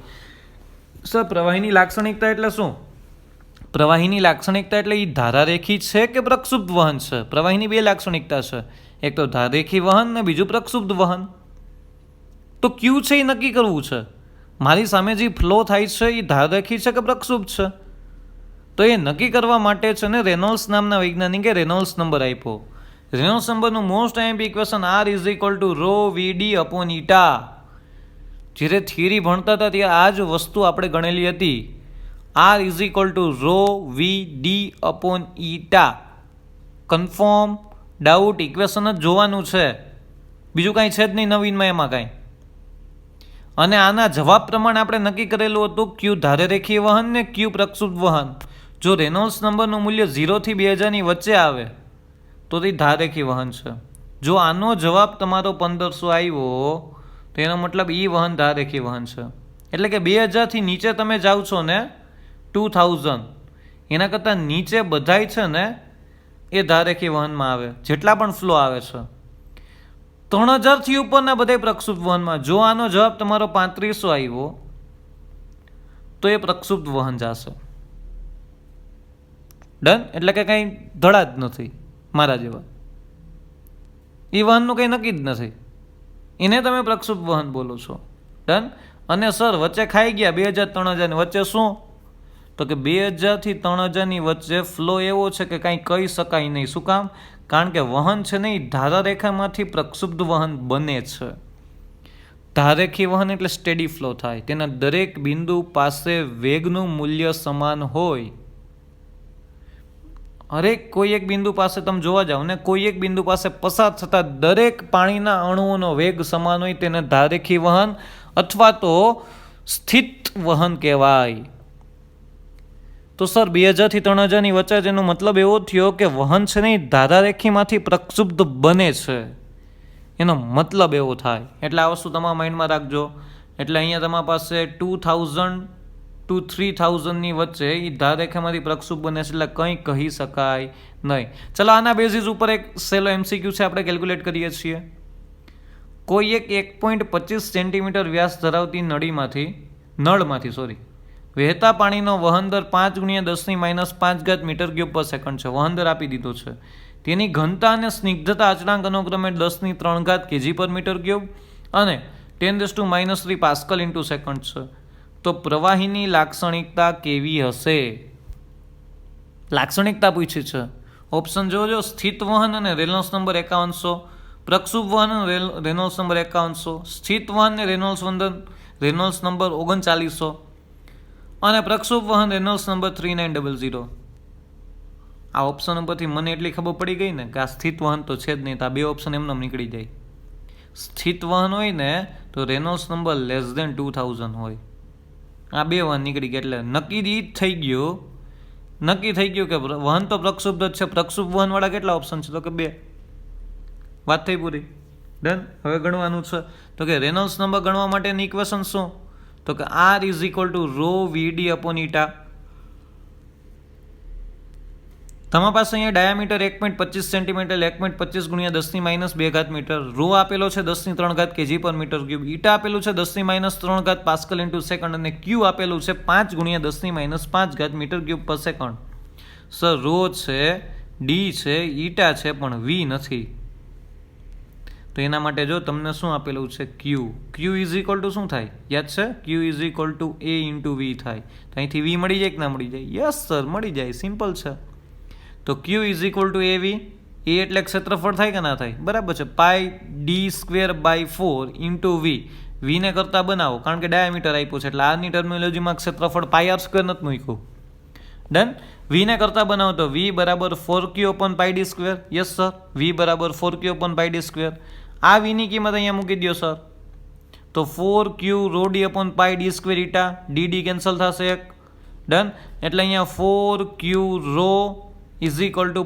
સર પ્રવાહીની લાક્ષણિકતા એટલે શું? પ્રવાહીની લાક્ષણિકતા એટલે એ ધારારેખી છે કે પ્રક્ષુબ્ધ વહન છે? પ્રવાહીની બે લાક્ષણિકતા છે, એક તો ધારારેખી વહન ને બીજું પ્રક્ષુબ્ધ વહન. તો ક્યુ છે એ નક્કી કરવું છે. મારી સામે જે ફ્લો થાય છે એ ધારારેખી છે કે પ્રક્ષુબ્ધ છે? તો એ નક્કી કરવા માટે છે ને રેનોલ્ડ્સ નામના વૈજ્ઞાનિકે રેનોલ્ડ્સ નંબર આપ્યો. રેનોલ્ડ્સ નંબરનું most IMP equation R = ρVd/η. જ્યારે થિયરી ભણતા હતા ત્યારે આ જ વસ્તુ આપણે ગણેલી હતી. R = ρVd/η. Confirm? Doubt? Equation જ જોવાનું છે, બીજું કાંઈ છે જ નહીં નવીનમાં એમાં કાંઈ. અને આના જવાબ પ્રમાણે આપણે નક્કી કરેલું હતું ક્યુ ધારેરેખીય વહન ને ક્યુ પ્રક્ષુબ્ધ વહન. જો રેનોલ્ડ્સ નંબરનું મૂલ્ય 0 થી 2000 વચ્ચે આવે તો તે ધારેરેખીય વહન છે. જો આનો જવાબ તમારો 1500 આવ્યો તો એનો મતલબ એ વહન ધારેરેખીય વહન છે. એટલે કે 2000 થી નીચે તમે જાઓ છો ને 2000, એના કરતાં નીચે બધાય છે ને એ ધારેરેખીય વહનમાં આવે, જેટલા પણ ફ્લો આવે છે. 3000 થી ઉપરના બધા પ્રક્ષુબ્ધ વહનમાં. જો આનો જવાબ તમારો 3500 આવ્યો તો એ પ્રક્ષુબ્ધ વહન જશે. ડન. એટલે કે કંઈ ધડા જ નથી મારા જેવા, એ વહનનું કંઈ નક્કી જ નથી, એને તમે પ્રક્ષુબ્ધ વહન બોલો છો. ડન. અને સર વચ્ચે ખાઈ ગયા 2000 3000 વચ્ચે શું? તો કે 2000 થી 3000 વચ્ચે ફ્લો એવો છે કે કાંઈ કહી શકાય નહીં. શું કામ? કારણ કે વહન છે ને એ ધારારેખામાંથી પ્રક્ષુબ્ધ વહન બને છે. ધારેખી વહન એટલે સ્ટેડી ફ્લો થાય. તેના દરેક બિંદુ પાસે વેગનું મૂલ્ય સમાન હોય. હરેક કોઈ એક બિંદુ પાસે તમે જોવા જાઓ ને કોઈ એક બિંદુ પાસે પસાર થતા દરેક પાણીના અણુઓનો વેગ સમાન હોય તેને ધારેખી વહન અથવા તો સ્થિત વહન કહેવાય. તો સર 2000 થી 3000 વચ્ચે જેનો મતલબ એવો થયો કે વહન છે ને ધારારેખીમાંથી પ્રક્ષુબ્ધ બને છે, એનો મતલબ એવો થાય. એટલે આ વસ્તુ તમારા માઇન્ડમાં રાખજો. એટલે અહીંયા તમારા પાસે 2000 to 3000 વચ્ચે એ ધારારેખામાંથી પ્રક્ષુબ્ધ બને છે એટલે કંઈ કહી શકાય નહીં. ચલો આના બેઝિસ ઉપર એક સેલો MCQ છે, આપણે કેલ્ક્યુલેટ કરીએ છીએ. કોઈ એક 1.25 સેન્ટીમીટર વ્યાસ ધરાવતી નળમાંથી વહેતા પાણીનો વહન દર 5 × 10⁻5 મીટર ક્યુબ પર સેકન્ડ છે. વહન દર આપી દીધો છે. તેની ઘનતા અને સ્નિગ્ધતા અચળાંક અનુક્રમે 10⁻³ kg પર મીટર ક્યુબ અને 10⁻³ પાસ્કલ ઇન્ટુ સેકન્ડ છે. તો પ્રવાહીની લાક્ષણિકતા કેવી હશે? લાક્ષણિકતા પૂછી છે. ઓપ્શન જોજો: સ્થિત વહન અને રેનોલ્ડ્સ નંબર 5100, પ્રક્ષુબ્ધ વહન અને રેનોલ્ડ્સ નંબર 5100, સ્થિત વહન અને રેનોલ્ડ્સ નંબર 3900 અને પ્રક્ષુબ્ધ વહન રેનોલ્ડ્સ નંબર 3900. આ ઓપ્શન ઉપરથી મને એટલી ખબર પડી ગઈ ને કે આ સ્થિત વહન તો છે જ નહીં, તો આ બે ઓપ્શન એમને નીકળી જાય. સ્થિત વહન હોય ને તો રેનોલ્ડ્સ નંબર <2000 હોય. આ બે વહન નીકળી ગયા એટલે નક્કી થઈ ગયું કે વહન તો પ્રક્ષુબ્ધ જ છે. પ્રક્ષુબ્ધ વહનવાળા કેટલા ઓપ્શન છે? તો કે 2. વાત થઈ પૂરી. ડન. હવે ગણવાનું છે. તો કે રેનોલ્ડ્સ નંબર ગણવા માટેની ઇક્વેશન શું? તો કે R = ρ/VD/η. તમારા પાસે અહીંયા ડાયામીટર 1.25 સેન્ટીમીટર 1.25 × 10⁻² મીટર, રો આપેલો છે 10⁻³ kg પર મીટર ક્યુબ, ઈટા આપેલું છે 10⁻³ પાસ્કલ ઇન્ટુ સેકન્ડ અને ક્યુ આપેલું છે 5 × 10⁻5 મીટર ક્યુબ પર સેકન્ડ. સર રો છે, ડી છે, ઈટા છે પણ વી નથી. તો એના માટે જો તમને શું આપેલું છે? ક્યુ શું થાય? યાદ છે? ક્યુ A × V થાય. તો અહીંથી વી મળી જાય કે ના મળી જાય? યસ સર, મળી જાય. સિમ્પલ છે. તો ક્યુ AV. એ એટલે ક્ષેત્રફળ થાય કે ના થાય? બરાબર છે. πd²/4 × V. વીને કરતા બનાવો કારણ કે ડાયામીટર આપ્યું છે એટલે આની ટર્મિનોલોજીમાં ક્ષેત્રફળ πr² નથી મૂક્યું. ડન. વીને કરતા બનાવો તો V = 4q/πd². Yes sir, V = 4q/πd². આ વીની કિંમત અહીંયા મૂકી દો સર. તો 4q ρd/πd² eta, dd cancel થશે 1. ડન. એટલે અહીંયા 4q ρ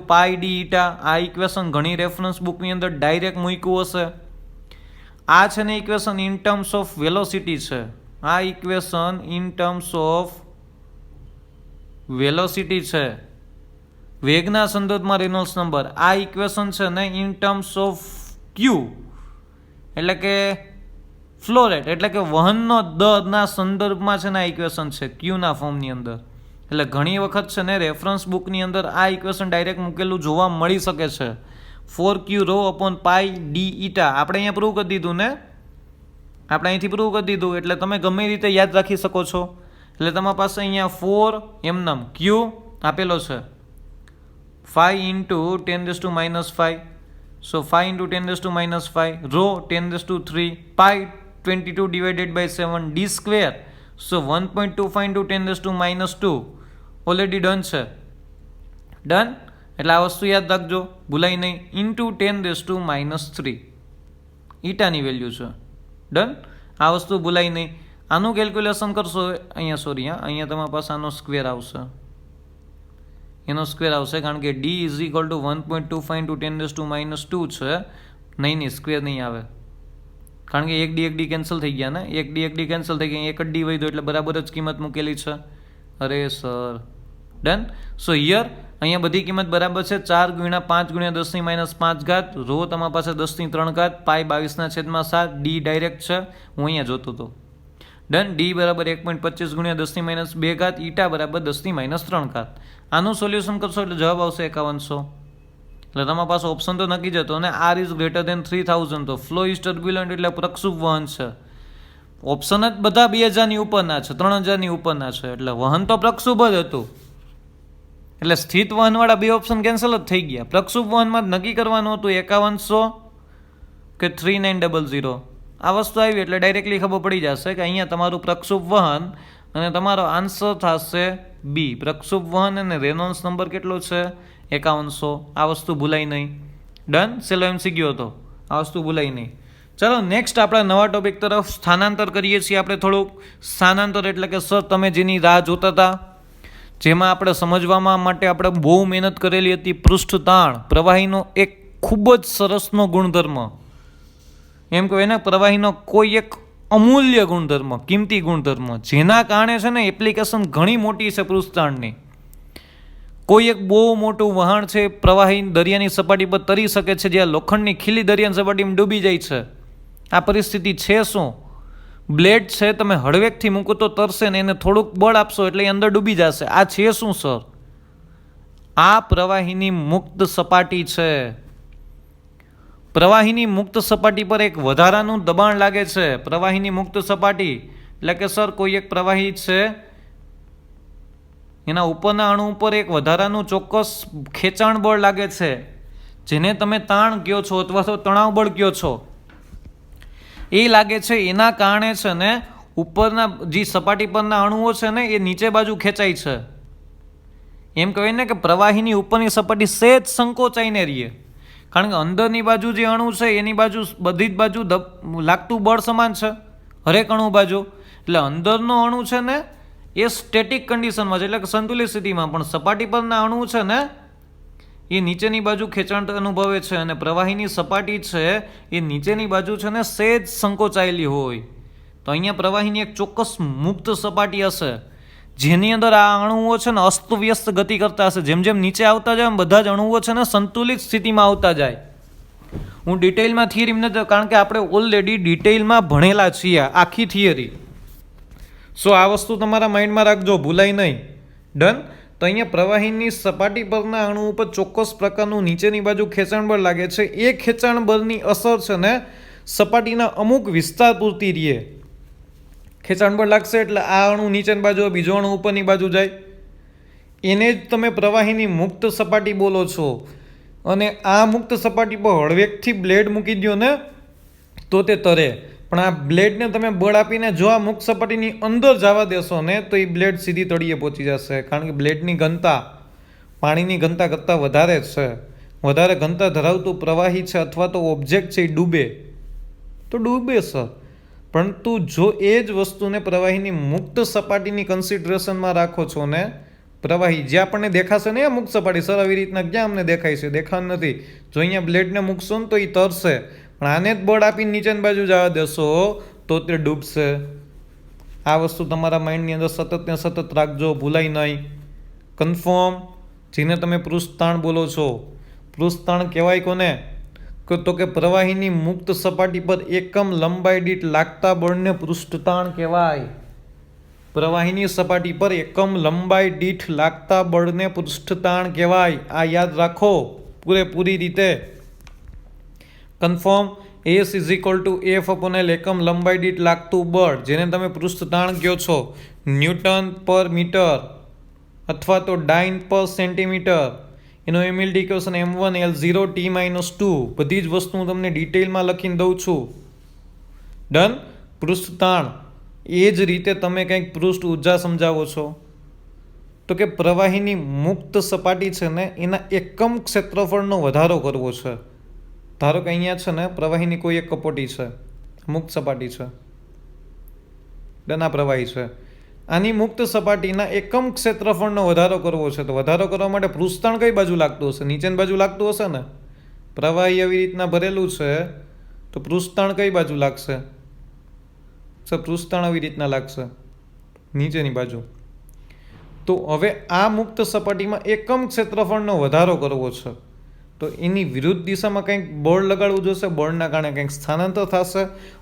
πd ઈટા. આ ઇક્વેશન ઘણી રેફરન્સ બુકની અંદર ડાયરેક્ટ મૂક્યું હશે. આ છે ને equation in terms of velocity છે. આ equation in terms of velocity છે, વેગના સંદર્ભમાં રેનોલ્ડ્સ નંબર. આ ઇક્વેશન છે ને ઇન ટર્મ્સ ઓફ ક્યુ એટલે કે ફ્લો રેટ એટલે કે વહનનો દરના સંદર્ભમાં છે ને આ ઇક્વેશન છે ક્યુના ફોર્મની અંદર. એટલે ઘણી વખત છે ને રેફરન્સ બુકની અંદર આ ઇક્વેશન ડાયરેક્ટ મૂકેલું જોવા મળી શકે છે. 4q ρ/πd ઈટા આપણે અહીંયા પ્રૂવ કરી દીધું ને, આપણે અહીંથી પ્રૂવ કરી દીધું એટલે તમે ગમે રીતે યાદ રાખી શકો છો. એટલે તમારી પાસે અહીંયા 4 એમનમ ક્યુ આપેલો છે 5 × 10⁻⁵. સો 5 × 10⁻⁵, રો 10⁻³ પાઈ 22/7 d². સો 1.25 × 10⁻². ઓલરેડી ડન છે. ડન. એટલે આ વસ્તુ યાદ રાખજો, ભૂલાય નહીં. ઇન્ટુ 10⁻³ ઈટાની વેલ્યુ છે. ડન. આ વસ્તુ ભૂલાય નહીં. આનું કેલ્ક્યુલેશન કરશો અહીંયા તમારી પાસે આનો સ્ક્વેર આવશે, એનો સ્ક્વેર આવશે કારણ કે d = 1.25 × 10⁻² છે. નહીં સ્ક્વેર નહીં આવે કારણ કે એક ડી કેન્સલ થઈ ગયા ને, એક ડી કેન્સલ થઈ ગયા, એક જ ડી વધ્યો એટલે બરાબર જ કિંમત મૂકેલી છે. અરે સર. ડન. સો હિયર અહીંયા બધી કિંમત બરાબર છે. 4 × 5 × 10⁻5 રો તમારી પાસે 10⁻³ પાઈ 22/7 ડી ડાયરેક્ટ છે, હું અહીંયા જોતો હતો. ડન. ડી બરાબર 1.25 × 10⁻², ઈટા બરાબર 10⁻3. આનું સોલ્યુશન કરશો એટલે જવાબ આવશે 5100. એટલે તમારી પાસે ઓપ્શન તો નક્કી જ હતો અને R = 3000. તો ફ્લો ઇઝ ટર્બ્યુલન્ટ એટલે પ્રક્ષુબ્ધ વહન છે. ઓપ્શન જ બધા 2000ની ઉપરના છે, 3000ની ઉપરના છે, એટલે વહન તો પ્રક્ષુભ જ હતું. એટલે સ્થિત વહનવાળા બે ઓપ્શન કેન્સલ જ થઈ ગયા. પ્રક્ષુભ વહનમાં જ નક્કી કરવાનું હતું 5100 કે 3900. આ વસ્તુ આવી એટલે ડાયરેક્ટલી ખબર પડી જશે કે અહીંયા તમારું પ્રક્ષુભ વહન અને તમારો આન્સર થશે બી. પ્રક્ષુભ વહન અને રેનોલ્ડ્સ નંબર કેટલો છે 5100. આ વસ્તુ ભૂલાય નહીં. ડન. સેલો MCQ હતો, આ વસ્તુ ભૂલાય નહીં. ચાલો નેક્સ્ટ આપણા નવા ટોપિક તરફ સ્થાનાંતર કરીએ છીએ આપણે થોડુંક. સ્થાનાંતર એટલે કે સર તમે જેની રાહ જોતા હતા, જેમાં આપણે સમજવામાં માટે આપણે બહુ મહેનત કરેલી હતી, પૃષ્ઠ તાણ પ્રવાહીનો એક ખૂબ જ સરસનો ગુણધર્મ, એમ કહેવાય ને પ્રવાહીનો કોઈ એક અમૂલ્ય ગુણધર્મ, કિંમતી ગુણધર્મ, જેના કારણે છે ને એપ્લિકેશન ઘણી મોટી છે પૃષ્ઠ તાણની. કોઈ એક બહુ મોટું વહાણ છે, પ્રવાહી દરિયાની સપાટી પર તરી શકે છે, જ્યાં લોખંડની ખીલી દરિયાની સપાટીમાં ડૂબી જાય છે. આ પરિસ્થિતિ છે શું? બ્લેડ છે, તમે હળવેકથી મૂકો તો તરશે ને એને થોડુંક બળ આપશો એટલે એ અંદર ડૂબી જશે. આ છે શું સર? આ પ્રવાહીની મુક્ત સપાટી છે. પ્રવાહીની મુક્ત સપાટી પર એક વધારાનું દબાણ લાગે છે. પ્રવાહીની મુક્ત સપાટી એટલે કે સર કોઈ એક પ્રવાહી છે, એના ઉપરના અણુ ઉપર એક વધારાનું ચોક્કસ ખેંચાણ બળ લાગે છે, જેને તમે તાણ કહો છો અથવા તો તણાવ બળ કહો છો. એ લાગે છે, એના કારણે છે ને ઉપરના જે સપાટી પરના અણુઓ છે ને એ નીચે બાજુ ખેંચાય છે. એમ કહેવાય ને કે પ્રવાહીની ઉપરની સપાટી સહેજ સંકોચાઈને રહીએ, કારણ કે અંદરની બાજુ જે અણુ છે એની બાજુ બધી જ બાજુ લાગતું બળ સમાન છે, હરેક અણુ બાજુ. એટલે અંદરનો અણુ છે ને એ સ્ટેટિક કન્ડિશનમાં છે, એટલે કે સંતુલિત સ્થિતિમાં, પણ સપાટી પરના અણુ છે ને એ નીચેની બાજુ ખેંચાણ અનુભવે છે, અને પ્રવાહીની સપાટી છે એ નીચેની બાજુ છે ને સહેજ સંકોચાયેલી હોય. તો અહીંયા પ્રવાહીની એક ચોક્કસ મુક્ત સપાટી હશે, જેની અંદર આ અણુઓ છે ને અસ્તવ્યસ્ત ગતિ કરતા હશે. જેમ જેમ નીચે આવતા જાય બધા જ અણુઓ છે ને સંતુલિત સ્થિતિમાં આવતા જાય. હું ડિટેલમાં થિયરી નથી, કારણ કે આપણે ઓલરેડી ડિટેલમાં ભણેલા છીએ આખી થિયરી. સો આ વસ્તુ તમારા માઇન્ડમાં રાખજો, ભૂલાય નહીં. ડન. તો અહીંયા પ્રવાહીની સપાટી પરના અણુ ઉપર ચોક્કસ પ્રકારનું નીચેની બાજુ ખેંચાણ બળ લાગે છે. એ ખેંચાણ બળની અસર છે ને સપાટીના અમુક વિસ્તાર પૂરતી રહે. ખેંચાણ બળ લાગશે એટલે આ અણુ નીચેની બાજુ, બીજો અણુ ઉપરની બાજુ જાય. એને જ તમે પ્રવાહીની મુક્ત સપાટી બોલો છો. અને આ મુક્ત સપાટી પર હળવેકથી બ્લેડ મૂકી દો ને તો તે તરે. પણ આ બ્લેડને તમે બળ આપીને જો આ મુક્ત સપાટીની અંદર જવા દેશો ને તો એ બ્લેડ સીધી તળિયે પહોંચી જશે, કારણ કે બ્લેડની ઘનતા પાણીની ઘનતા કરતાં વધારે છે. વધારે ઘનતા ધરાવતું પ્રવાહી છે અથવા તો ઓબ્જેક્ટ છે એ ડૂબે તો ડૂબે સર. પરંતુ જો એ જ વસ્તુને પ્રવાહીની મુક્ત સપાટીની કન્સિડરેશનમાં રાખો છો ને, પ્રવાહી જે આપણને દેખાશે ને એ મુક્ત સપાટી, સર આવી રીતના ક્યાં અમને દેખાય છે? દેખાવાનું નથી. જો અહીંયા બ્લેડને મૂકશો ને તો એ તરશે, પણ આને જ બળ આપીને નીચેની બાજુ જવા દેશો તો તે ડૂબશે. આ વસ્તુ તમારા માઇન્ડની અંદર સતત ને સતત રાખજો, ભૂલાય નહીં. કન્ફર્મ. જેને તમે પૃષ્ઠતાણ બોલો છો, પૃષ્ઠતાણ કહેવાય કોને? તો કે પ્રવાહીની મુક્ત સપાટી પર એકમ લંબાઈ દીઠ લાગતા બળને પૃષ્ઠતાણ કહેવાય. પ્રવાહીની સપાટી પર એકમ લંબાઈ દીઠ લાગતા બળને પૃષ્ઠતાણ કહેવાય. આ યાદ રાખો પૂરેપૂરી રીતે. Confirm. S is equal two F upon L એકમ લંબાઈ દીઠ લાગતું બળ, જેને તમે પૃષ્ઠતાણ કહો છો, ન્યૂટન પર મીટર અથવા તો ડાઇન પર સેન્ટીમીટર. એનો ML equation M1 L0 T-2. બધી જ વસ્તુ હું તમને ડિટેલમાં લખીને દઉં છું. ડન. પૃષ્ઠતાણ. એ જ રીતે તમે કંઈક પૃષ્ઠ ઉર્જા સમજાવો છો તો કે પ્રવાહીની મુક્ત સપાટી છે ને એના એકમ ક્ષેત્રફળનો વધારો કરવો છે. ધારો કે અહીંયા છે ને પ્રવાહીની કોઈ એક કપોટી છે, મુક્ત સપાટી છે, ડના પ્રવાહી છે. આની મુક્ત સપાટીના એકમ ક્ષેત્રફળનો વધારો કરવો છે. તો વધારો કરવા માટે પૃષ્ઠતાણ કઈ બાજુ લાગતું હશે? નીચેની બાજુ લાગતું હશે ને. પ્રવાહી આવી રીતના ભરેલું છે તો પૃષ્ઠતાણ કઈ બાજુ લાગશે? સર પૃષ્ઠતાણ આવી રીતના લાગશે, નીચેની બાજુ. તો હવે આ મુક્ત સપાટીમાં એકમ ક્ષેત્રફળનો વધારો કરવો છે તો એની વિરુદ્ધ દિશામાં કંઈક બળ લગાડવું જોશે. બળના કારણે કંઈક સ્થાનાંતર થશે.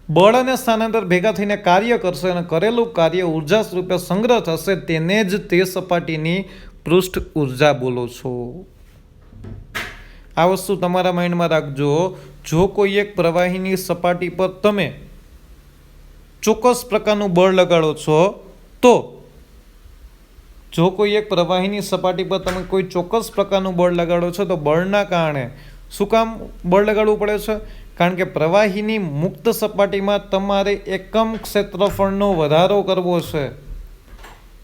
બળ અને સ્થાનાંતર ભેગા થઈને કાર્ય કરશે અને કરેલું કાર્ય ઉર્જા સ્વરૂપે સંગ્રહ થશે. તેને જ તે સપાટીની પૃષ્ઠ ઉર્જા બોલો છો. આ વસ્તુ તમારા માઇન્ડમાં રાખજો. જો કોઈ એક પ્રવાહીની સપાટી પર તમે ચોક્કસ પ્રકારનું બળ લગાડો છો તો જો કોઈ એક પ્રવાહીની સપાટી પર તમે કોઈ ચોક્કસ પ્રકારનું બળ લગાડો છો તો બળના કારણે શું કામ બળ લગાડવું પડે છે? કારણ કે પ્રવાહીની મુક્ત સપાટીમાં તમારે એકમ ક્ષેત્રફળનો વધારો કરવો છે.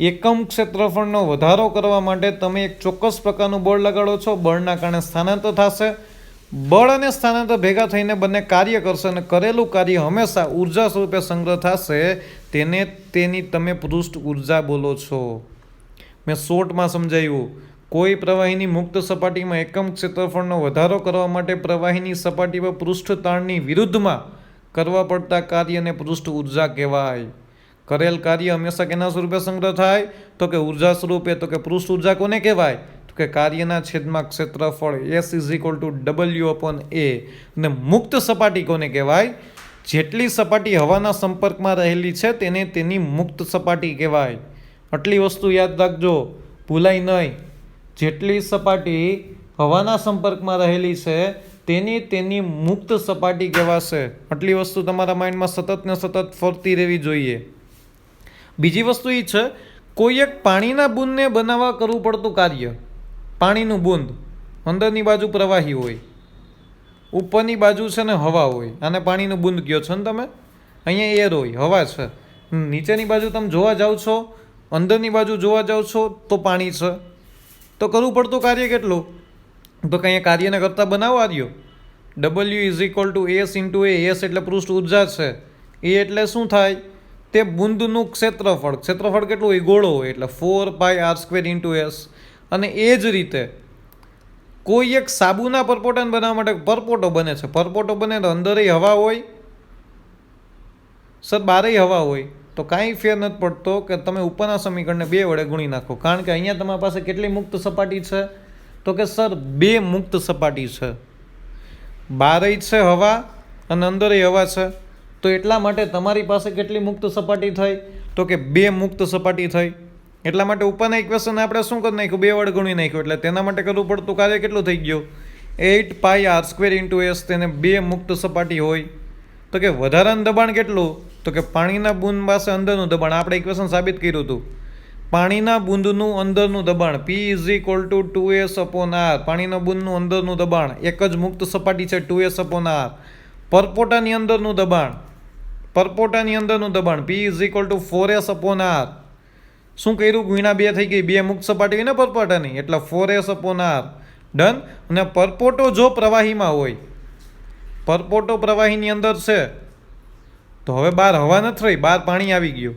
એકમ ક્ષેત્રફળનો વધારો કરવા માટે તમે એક ચોક્કસ પ્રકારનું બળ લગાડો છો. બળના કારણે સ્થાનાંતર થશે. બળ અને સ્થાનાંતર ભેગા થઈને બંને કાર્ય કરશે અને કરેલું કાર્ય હંમેશા ઉર્જા સ્વરૂપે સંગ્રહ થશે. તેની તમે પૃષ્ઠ ઉર્જા બોલો છો. મેં શોર્ટમાં સમજાવ્યું. કોઈ પ્રવાહીની મુક્ત સપાટીમાં એકમ ક્ષેત્રફળનો વધારો કરવા માટે પ્રવાહીની સપાટી પર પૃષ્ઠ તાણની વિરુદ્ધમાં કરવા પડતા કાર્યને પૃષ્ઠ ઉર્જા કહેવાય. કરેલ કાર્ય હંમેશા કેના સ્વરૂપે સંગ્રહ થાય? તો કે ઉર્જા સ્વરૂપે. તો કે પૃષ્ઠ ઉર્જા કોને કહેવાય? તો કે કાર્યના છેદમાં ક્ષેત્રફળ S = W/A. અને મુક્ત સપાટી કોને કહેવાય? જેટલી સપાટી હવાના સંપર્કમાં રહેલી છે તેને તેની મુક્ત સપાટી કહેવાય. આટલી વસ્તુ યાદ રાખજો, ભૂલાય નહીં. જેટલી સપાટી હવાના સંપર્કમાં રહેલી છે તેની મુક્ત સપાટી કહેવાશે. આટલી વસ્તુ તમારા માઇન્ડમાં સતત ને સતત ફરતી રહેવી જોઈએ. બીજી વસ્તુ એ છે, કોઈ એક પાણીના બૂંદને બનાવવા કરવું પડતું કાર્ય. પાણીનું બૂંદ, અંદરની બાજુ પ્રવાહી હોય, ઉપરની બાજુ છે ને હવા હોય. આને પાણીનું બૂંદ કહો છો ને તમે. અહીંયા એર હોય, હવા છે. નીચેની બાજુ તમે જોવા જાઓ છો, અંદરની બાજુ જોવા જાઓ છો તો પાણી છે. તો કરવું પડતું કાર્ય કેટલું? તો કંઈ કાર્યને કરતાં બનાવવા દો. W = S × A. S એટલે પૃષ્ઠ ઉર્જા છે. એ એટલે શું થાય? તે બુંદનું ક્ષેત્રફળ. ક્ષેત્રફળ કેટલું હોય? ગોળો હોય એટલે 4πr² × S. અને એ જ રીતે કોઈ એક સાબુના પરપોટાને બનાવવા માટે પરપોટો બને છે. પરપોટો બને તો અંદર હવા હોય, સર બારે હવા હોય. તો કાંઈ ફેર નથી પડતો કે તમે ઉપરના સમીકરણને 2 વડે ગુણી નાખો. કારણ કે અહીંયા તમારી પાસે કેટલી મુક્ત સપાટી છે? તો કે સર 2 મુક્ત સપાટી છે. બારે છે હવા અને અંદર હવા છે. તો એટલા માટે તમારી પાસે કેટલી મુક્ત સપાટી થઈ? તો કે 2 મુક્ત સપાટી થઈ. એટલા માટે ઉપરના ઇક્વેશન આપણે શું કરી નાખ્યું? 2 વડે ગુણી નાખ્યું. એટલે તેના માટે કરવું પડતું કાર્ય કેટલું થઈ ગયું? 8πr² × S. તેને 2 મુક્ત સપાટી હોય. તો કે વધારાનું દબાણ કેટલું? તો કે પાણીના બૂંદ પાસે અંદરનું દબાણ. આપણે ઇક્વેશન સાબિત કર્યું હતું. પાણીના બૂંદનું અંદરનું દબાણ P = 2S/R. પાણીના બૂંદનું અંદરનું દબાણ એક જ મુક્ત સપાટી છે 2S/R. પરપોટાની અંદરનું દબાણ P = 4S/R. શું કર્યું? ગુણ્યા 2 થઈ ગઈ. 2 મુક્ત સપાટી હોય ને પરપોટાની, એટલે 4S/R. ડન. અને પરપોટો જો પ્રવાહીમાં હોય, પરપોટો પ્રવાહીની અંદર છે તો હવે બહાર હવા નથી રહી, બહાર પાણી આવી ગયું.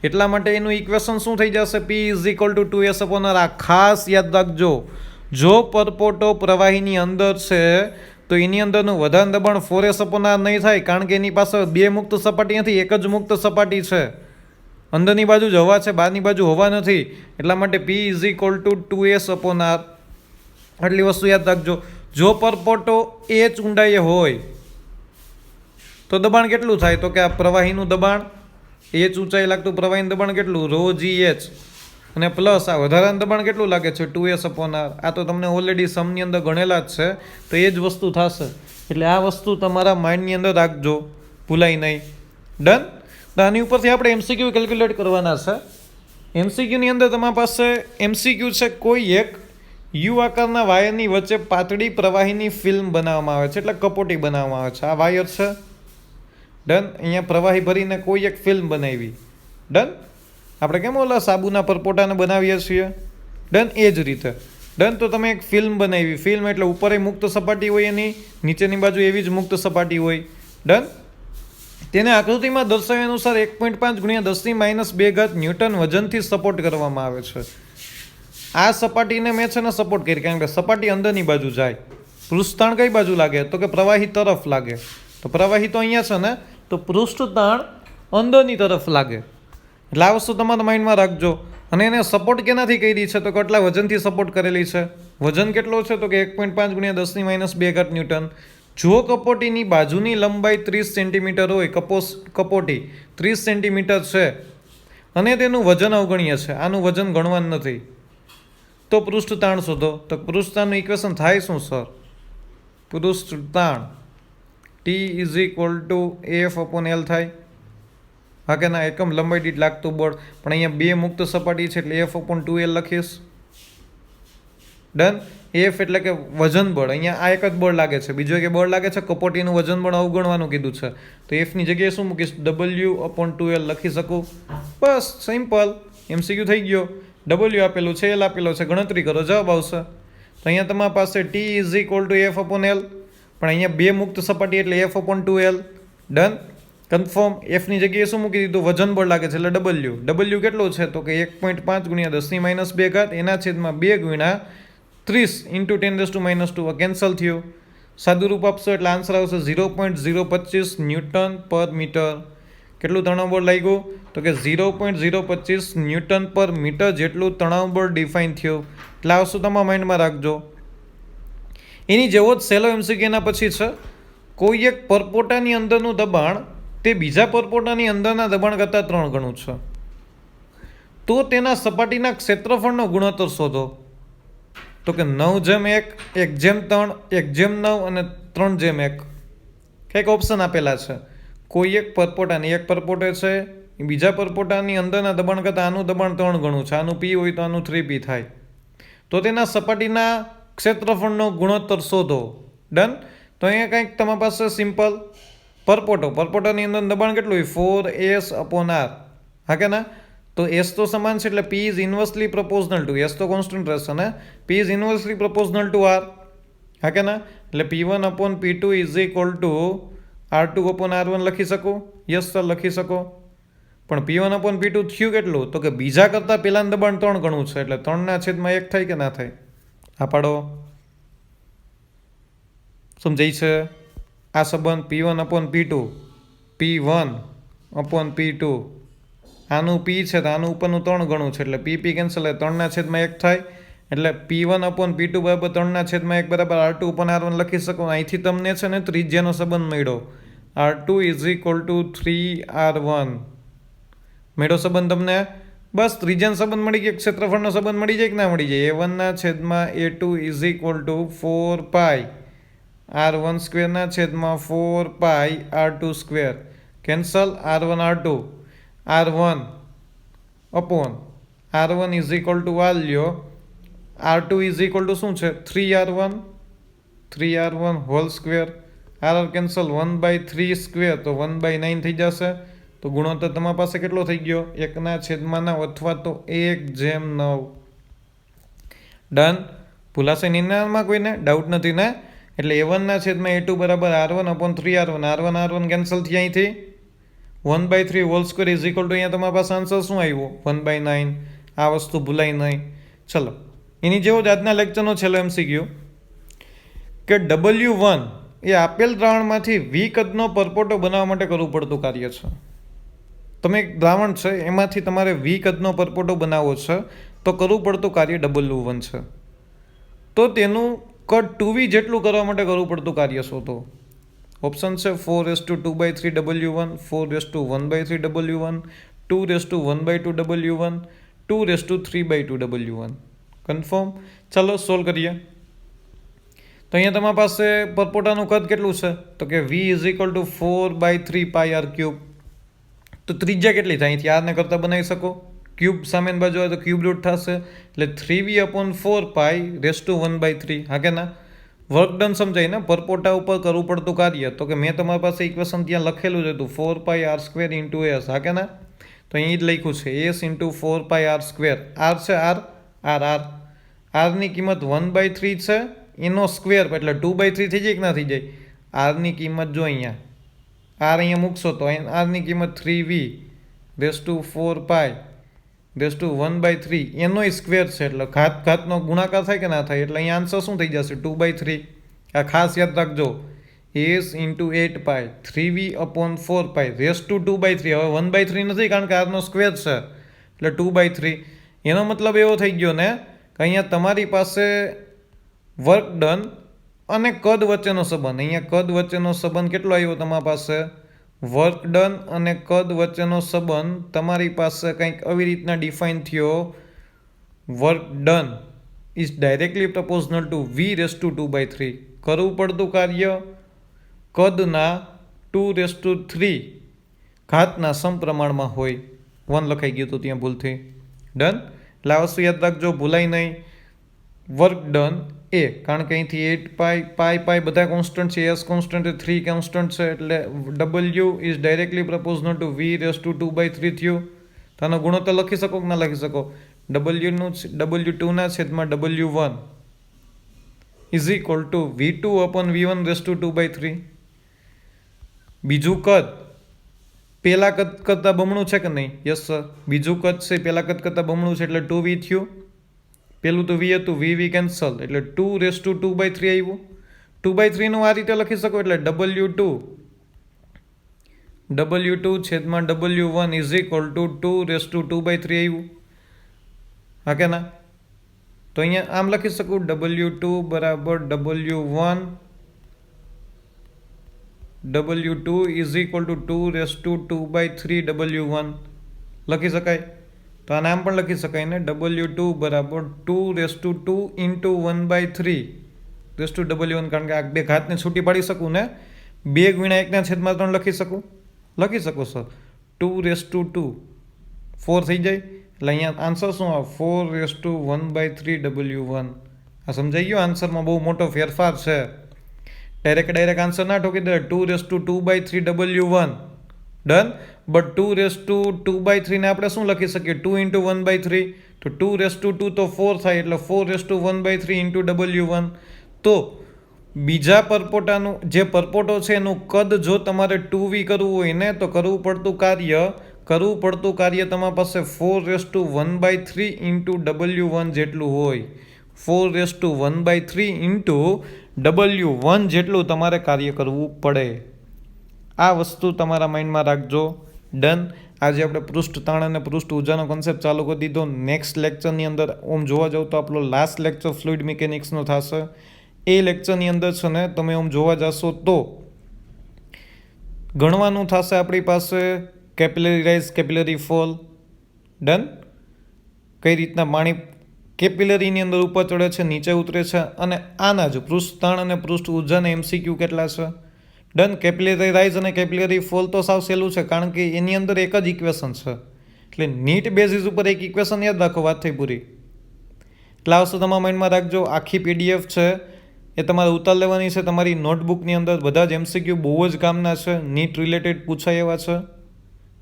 એટલા માટે એનું ઇક્વેશન શું થઈ જશે? P = 2S/R. આ ખાસ યાદ રાખજો. જો પરપોટો પ્રવાહીની અંદર છે તો એની અંદરનું વધારાનું દબાણ 4S/R નહીં થાય. કારણ કે એની પાસે 2 મુક્ત સપાટી નથી, એક જ મુક્ત સપાટી છે. અંદરની બાજુ જ હવા છે, બહારની બાજુ હવા નથી. એટલા માટે P = 2S/R. આટલી વસ્તુ યાદ રાખજો. જો પરપોટો h ઊંડાઈએ હોય તો દબાણ કેટલું થાય? તો કે આ પ્રવાહીનું દબાણ, h ઊંચાઈ લાગતું પ્રવાહીનું દબાણ કેટલું? ρgh. અને પ્લસ આ વધારાનું દબાણ કેટલું લાગે છે? 2S/R. આ તો તમને ઓલરેડી સમની અંદર ગણેલા જ છે. તો એ જ વસ્તુ થશે. એટલે આ વસ્તુ તમારા માઇન્ડની અંદર રાખજો, ભૂલાય નહીં. ડન. તો આની ઉપરથી આપણે MCQ કેલ્ક્યુલેટ કરવાના છે. MCQની અંદર તમારી પાસે MCQ છે, કોઈ એક યુ આકારના વાયરની વચ્ચે પાતળી પ્રવાહીની ફિલ્મ બનાવવામાં આવે છે, એટલે કપોટી બનાવવામાં આવે છે. આ વાયર છે. ડન. અહીંયા પ્રવાહી ભરીને કોઈ એક ફિલ્મ બનાવી. ડન. આપણે કેમ ઓલા સાબુના પરપોટાને બનાવીએ છીએ? ડન. એ જ રીતે. ડન. તો તમે એક ફિલ્મ બનાવી. ફિલ્મ એટલે ઉપર મુક્ત સપાટી હોય એની, નીચેની બાજુ એવી જ મુક્ત સપાટી હોય. ડન. તેને આકૃતિમાં દર્શાવ્યા અનુસાર 1.5 × 10⁻² ન્યૂટન વજનથી સપોર્ટ કરવામાં આવે છે. આ સપાટીને મેં છે ને સપોર્ટ કરી, કારણ કે સપાટી અંદરની બાજુ જાય. પૃષ્ઠતાણ કઈ બાજુ લાગે? તો કે પ્રવાહી તરફ લાગે. તો પ્રવાહી તો અહીંયા છે ને, તો પૃષ્ઠતાણ અંદરની તરફ લાગે. એટલે આ વસ્તુ તમારા માઇન્ડમાં રાખજો. અને એને સપોર્ટ કેનાથી કરી છે? તો કેટલા વજનથી સપોર્ટ કરેલી છે? વજન કેટલો છે? તો કે 1.5 × 10⁻² ન્યૂટન. જો કપોટીની બાજુની લંબાઈ 30 સેન્ટીમીટર હોય, કપોટી 30 સેન્ટીમીટર છે અને તેનું વજન અવગણ્ય છે, આનું વજન ગણવાનું નથી, તો પૃષ્ઠતાણ શોધો. તો પૃષ્ઠતાણનું ઇક્વેશન થાય શું સર? પૃષ્ઠતાણ T = AF/L થાય. હા કે ના, એકમ લંબાઈ દીઠ લાગતું બળ. પણ અહીંયા બે મુક્ત સપાટી છે એટલે F/2L લખીશ. ડન. એફ એટલે કે વજન બળ. અહીંયા આ એક જ બળ લાગે છે, બીજું એક બળ લાગે છે, કપોટીનું વજન બળ અવગણવાનું કીધું છે. તો એફની જગ્યાએ શું મૂકીશ? W/2L લખી શકું. બસ સિમ્પલ, MCQ થઈ ગયો. W આપેલું છે, L આપેલો છે, ગણતરી કરો, જવાબ આવશે. તો અહીંયા તમારી પાસે T = F/L, પણ અહીંયા બે મુક્ત સપાટી એટલે F/2L. ડન. કન્ફર્મ. એફની જગ્યાએ શું મૂકી દીધું? વજન બળ લાગે છે એટલે W કેટલું છે? તો કે 1.5 × 10⁻², એના છેદમાં 2 × 30 × 10⁻². કેન્સલ થયું. સાદું રૂપ આપશો એટલે આન્સર આવશે 0.025 ન્યૂટન પર મીટર. કેટલું તણાવ બળ લાગ્યું? તો કે 0.025 ન્યૂટન પર મીટર જેટલું તણાવ બળ ડિફાઇન થયું. એટલે આ વસ્તુ તમારા માઇન્ડમાં રાખજો. એની જેવો જ સેલો MCQ એના પછી છે. કોઈ એક પરપોટાની અંદરનું દબાણ તે બીજા પરપોટાની અંદરના દબાણ કરતાં 3 ગણું છે, તો તેના સપાટીના ક્ષેત્રફળનો ગુણોત્તર શોધો. તો કે 9/1, 1/3, 1/9 અને 3/1. કંઈક ઓપ્શન આપેલા છે. કોઈ એક પરપોટાની, એક પરપોટો છે એ બીજા પરપોટાની અંદરના દબાણ કરતાં આનું દબાણ 3 ગણું છે, આનું P હોય તો આનું 3P થાય, તો તેના સપાટીના ક્ષેત્રફળનો ગુણોત્તર શોધો. ડન. તો અહીંયા કંઈક તમારી પાસે સિમ્પલ પરપોટાની અંદર દબાણ કેટલું હોય? 4S/R. હા કે ના? તો S તો સમાન છે એટલે P is inversely proportional to, S તો કોન્સ્ટન્ટ રહેશે ને, P is inversely proportional to R. હા કે ના? એટલે P1/P2 = R2/R1 લખી શકો. યસ સર, લખી શકો. પણ P1/P2 થયું કેટલું? તો કે બીજા કરતાં પહેલાનું દબાણ 3 ગણું છે એટલે 3/1 થાય કે ના થાય? હા પાડો. સમજાય છે? આ સંબંધ P1/P2, P1/P2, આનું P છે તો આનું ઉપરનું 3 ગણું છે એટલે PP કેન્સલ, 3/1 થાય. એટલે P1/P2 = 3/1 = R2/R1 લખી શકો. અહીંથી તમને છે ને ત્રિજ્યાનો સંબંધ મળ્યો. R2 = 3R1 મેળો સંબંધ તમને. બસ ત્રિજ્યાનો સંબંધ મળી ગયો, ક્ષેત્રફળનો સંબંધ મળી જાય કે ના મળી જાય? A1/A2 = 4π R1² 4π R2². Cancel. R1 R2 R1 R1 = લ્યો. R2 શું છે? 3R1 3R1² RR cancel. 1/3² તો 1/9 થઈ જશે. તો ગુણોત્તર તમારી પાસે કેટલો થઈ ગયો? 1/9 અથવા તો 1/9. ડન. ભૂલાશે નિર્ણયમાં કોઈને ડાઉટ નથી ને? એટલે A1/A2 = R1/3R1. R1 કેન્સલ થયા અહીંથી. 1/3² અહીંયા તમારી પાસે આન્સર શું આવ્યો? 1/9. આ વસ્તુ ભૂલાય નહીં. ચલો, એની જેવો જ આજના લેક્ચરનો છેલ્લો MCQ કે W1 એ આપેલ દ્રાવણમાંથી V કદનો પરપોટો બનાવવા માટે કરવું પડતું કાર્ય છે. તમે એક દ્રાવણ છે એમાંથી તમારે V કદનો પરપોટો બનાવવો છે તો કરવું પડતું કાર્ય W1 છે. તો તેનું કદ 2V જેટલું કરવા માટે કરવું પડતું કાર્ય શોધો. ઓપ્શન છે 4:2/3 W1, 4:1/3 W1, 2:1/2 W1, 2:3/2 W1. Confirm. ચાલો સોલ્વ કરીએ. તો અહીંયા તમારી પાસે પરપોટાનું કદ કેટલું છે? તો કે V = 4/3πr³. તો ત્રિજ્યા કેટલી થાય? અહીંથી R ને કરતાં બનાવી શકો. ક્યુબ સામેની બાજુ આવે તો ક્યુબ રૂટ થશે એટલે 3V/4π⁻⁴. હા કે ના? વર્ક ડન સમજાય ને? પરપોટા ઉપર કરવું પડતું કાર્ય. તો કે મેં તમારી પાસે ઇક્વેશન ત્યાં લખેલું જ હતું 4πr² × S. હા કે ના? તો અહીં જ લખ્યું છે S × 4πr². R છે R ની કિંમત 1/3 છે, એનો સ્ક્વેર એટલે 2/3 થઈ જાય કે ના થઈ જાય? R ની કિંમત જો અહીંયા R અહીંયા મૂકશો તો R ની કિંમત 3V/4π⁻⁴ એનોય સ્ક્વેર છે એટલે ઘાતનો ગુણાકાર થાય કે ના થાય? એટલે અહીંયા આન્સર શું થઈ જશે? 2/3. આ ખાસ યાદ રાખજો. S × 8π 3V/4π⁻²/. હવે 1/3 નથી કારણ કે R નો સ્ક્વેર છે એટલે 2/3. એનો મતલબ એવો થઈ ગયો ને કે અહીંયા તમારી પાસે વર્ક ડન અને કદ વચ્ચેનો સંબંધ. અહીંયા કદ વચ્ચેનો સંબંધ કેટલો આવ્યો તમારી પાસે? વર્ક ડન અને કદ વચ્ચેનો સંબંધ તમારી પાસે કંઈક આવી રીતના ડિફાઇન થયો. Work done is directly પ્રપોઝનલ two V/2/3. કરવું પડતું કાર્ય કદના 2/3 ઘાતના સમપ્રમાણમાં હોય. 1 લખાઈ ગયું હતું ત્યાં ભૂલથી. ડન. એટલે આ વસ્તુ યાદ રાખજો, ભૂલાય નહીં. વર્ક ડન એ, કારણ કે અહીંથી 8 પાઈ બધા કોન્સ્ટન્ટ છે, એસ કોન્સ્ટન્ટ છે, 3 કોન્સ્ટન્ટ છે, એટલે W is directly પ્રપોઝનલ two V⁻²/3 થયું. તો આનો ગુણોત્તર લખી શકો કે ના લખી શકો? W2 ના છેદમાં W1 is equal two V2/V1²/3. બીજું કદ પેલા કદ કરતાં બમણું છે કે નહીં? Yes sir. બીજું કદ છે પેલા કદ કરતાં બમણું છે એટલે 2V થયું. પેલું તો V હતું, V કેન્સલ એટલે 2/2/3 આવ્યું. 2/3 નું આ રીતે લખી શકો એટલે W2 છેદમાં W1 ઇઝ ઇક્વલ ટુ 2/2/3 આવ્યું. હા કે ના? તો અહીંયા આમ લખી શકું W2 બરાબર W2 is equal two 2/2/3 W1 લખી શકાય. તો આ નામ પણ લખી શકાય ને, W2 બરાબર 2/2 ઇન્ટુ 1/3 કારણ કે આ બે ઘાતને છૂટી પાડી શકું ને, 2 ગુણ્યા 1 ના છેદમાં 3 લખી શકું સર. 2/2 4 થઈ જાય એટલે અહીંયા આન્સર શું આવે? 4/1/3 W1. આ સમજાઈ ગયો? આન્સરમાં બહુ મોટો ફેરફાર છે. ડાયરેક્ટ આન્સર ના ઠોકી દે 2/2/3 W1. ડન. બટ 2/2/3 ને આપણે શું લખી શકીએ? 2 ઇન્ટુ 1/3. તો 2/2 તો 4 થાય એટલે 4/1/3 ઇન્ટુ W1. તો બીજા પરપોટાનું જે પરપોટો છે એનું કદ જો તમારે 2V કરવું હોય ને, તો કરવું પડતું કાર્ય તમારી પાસે 4/1/3 ઇન્ટુ W1 જેટલું હોય. 4/1/3 ઇન્ટુ W1 જેટલું તમારે કાર્ય કરવું પડે. આ વસ્તુ તમારા માઇન્ડમાં રાખજો. ડન. આજે આપણે પૃષ્ઠ તાણ અને પૃષ્ઠ ઊર્જાનો કોન્સેપ્ટ ચાલુ કરી દીધો. નેક્સ્ટ લેક્ચરની અંદર ઓમ જોવા જાવ તો આપણો લાસ્ટ લેક્ચર ફ્લુઇડ મિકેનિક્સનો થશે. એ લેક્ચરની અંદર છે ને તમે ઓમ જોવા જશો તો ગણવાનું થશે આપણી પાસે capillary rise, capillary fall. Done. કઈ રીતના પાણી કેપિલરીની અંદર ઉપર ચડે છે, નીચે ઉતરે છે, અને આના જ પૃષ્ઠ તાણ અને પૃષ્ઠ ઊર્જાના MCQ કેટલા છે? ડન. કેપિલરી રાઇઝ અને કેપિલરી ફોલ તો સાવ સહેલું છે, કારણ કે એની અંદર એક જ ઇક્વેશન છે. એટલે નીટ બેઝિસ ઉપર એક ઇક્વેશન યાદ રાખો, વાત થઈ પૂરી. એટલે આ વસ્તુ તમારા માઇન્ડમાં રાખજો. આખી PDF છે એ તમારે ઉતાર લેવાની છે તમારી નોટબુકની અંદર. બધા જ MCQ બહુ જ કામના છે, નીટ રિલેટેડ પૂછાય એવા છે.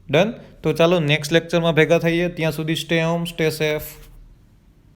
ડન. તો ચાલો નેક્સ્ટ લેક્ચરમાં ભેગા થઈએ. ત્યાં સુધી સ્ટે હોમ, સ્ટે સેફ.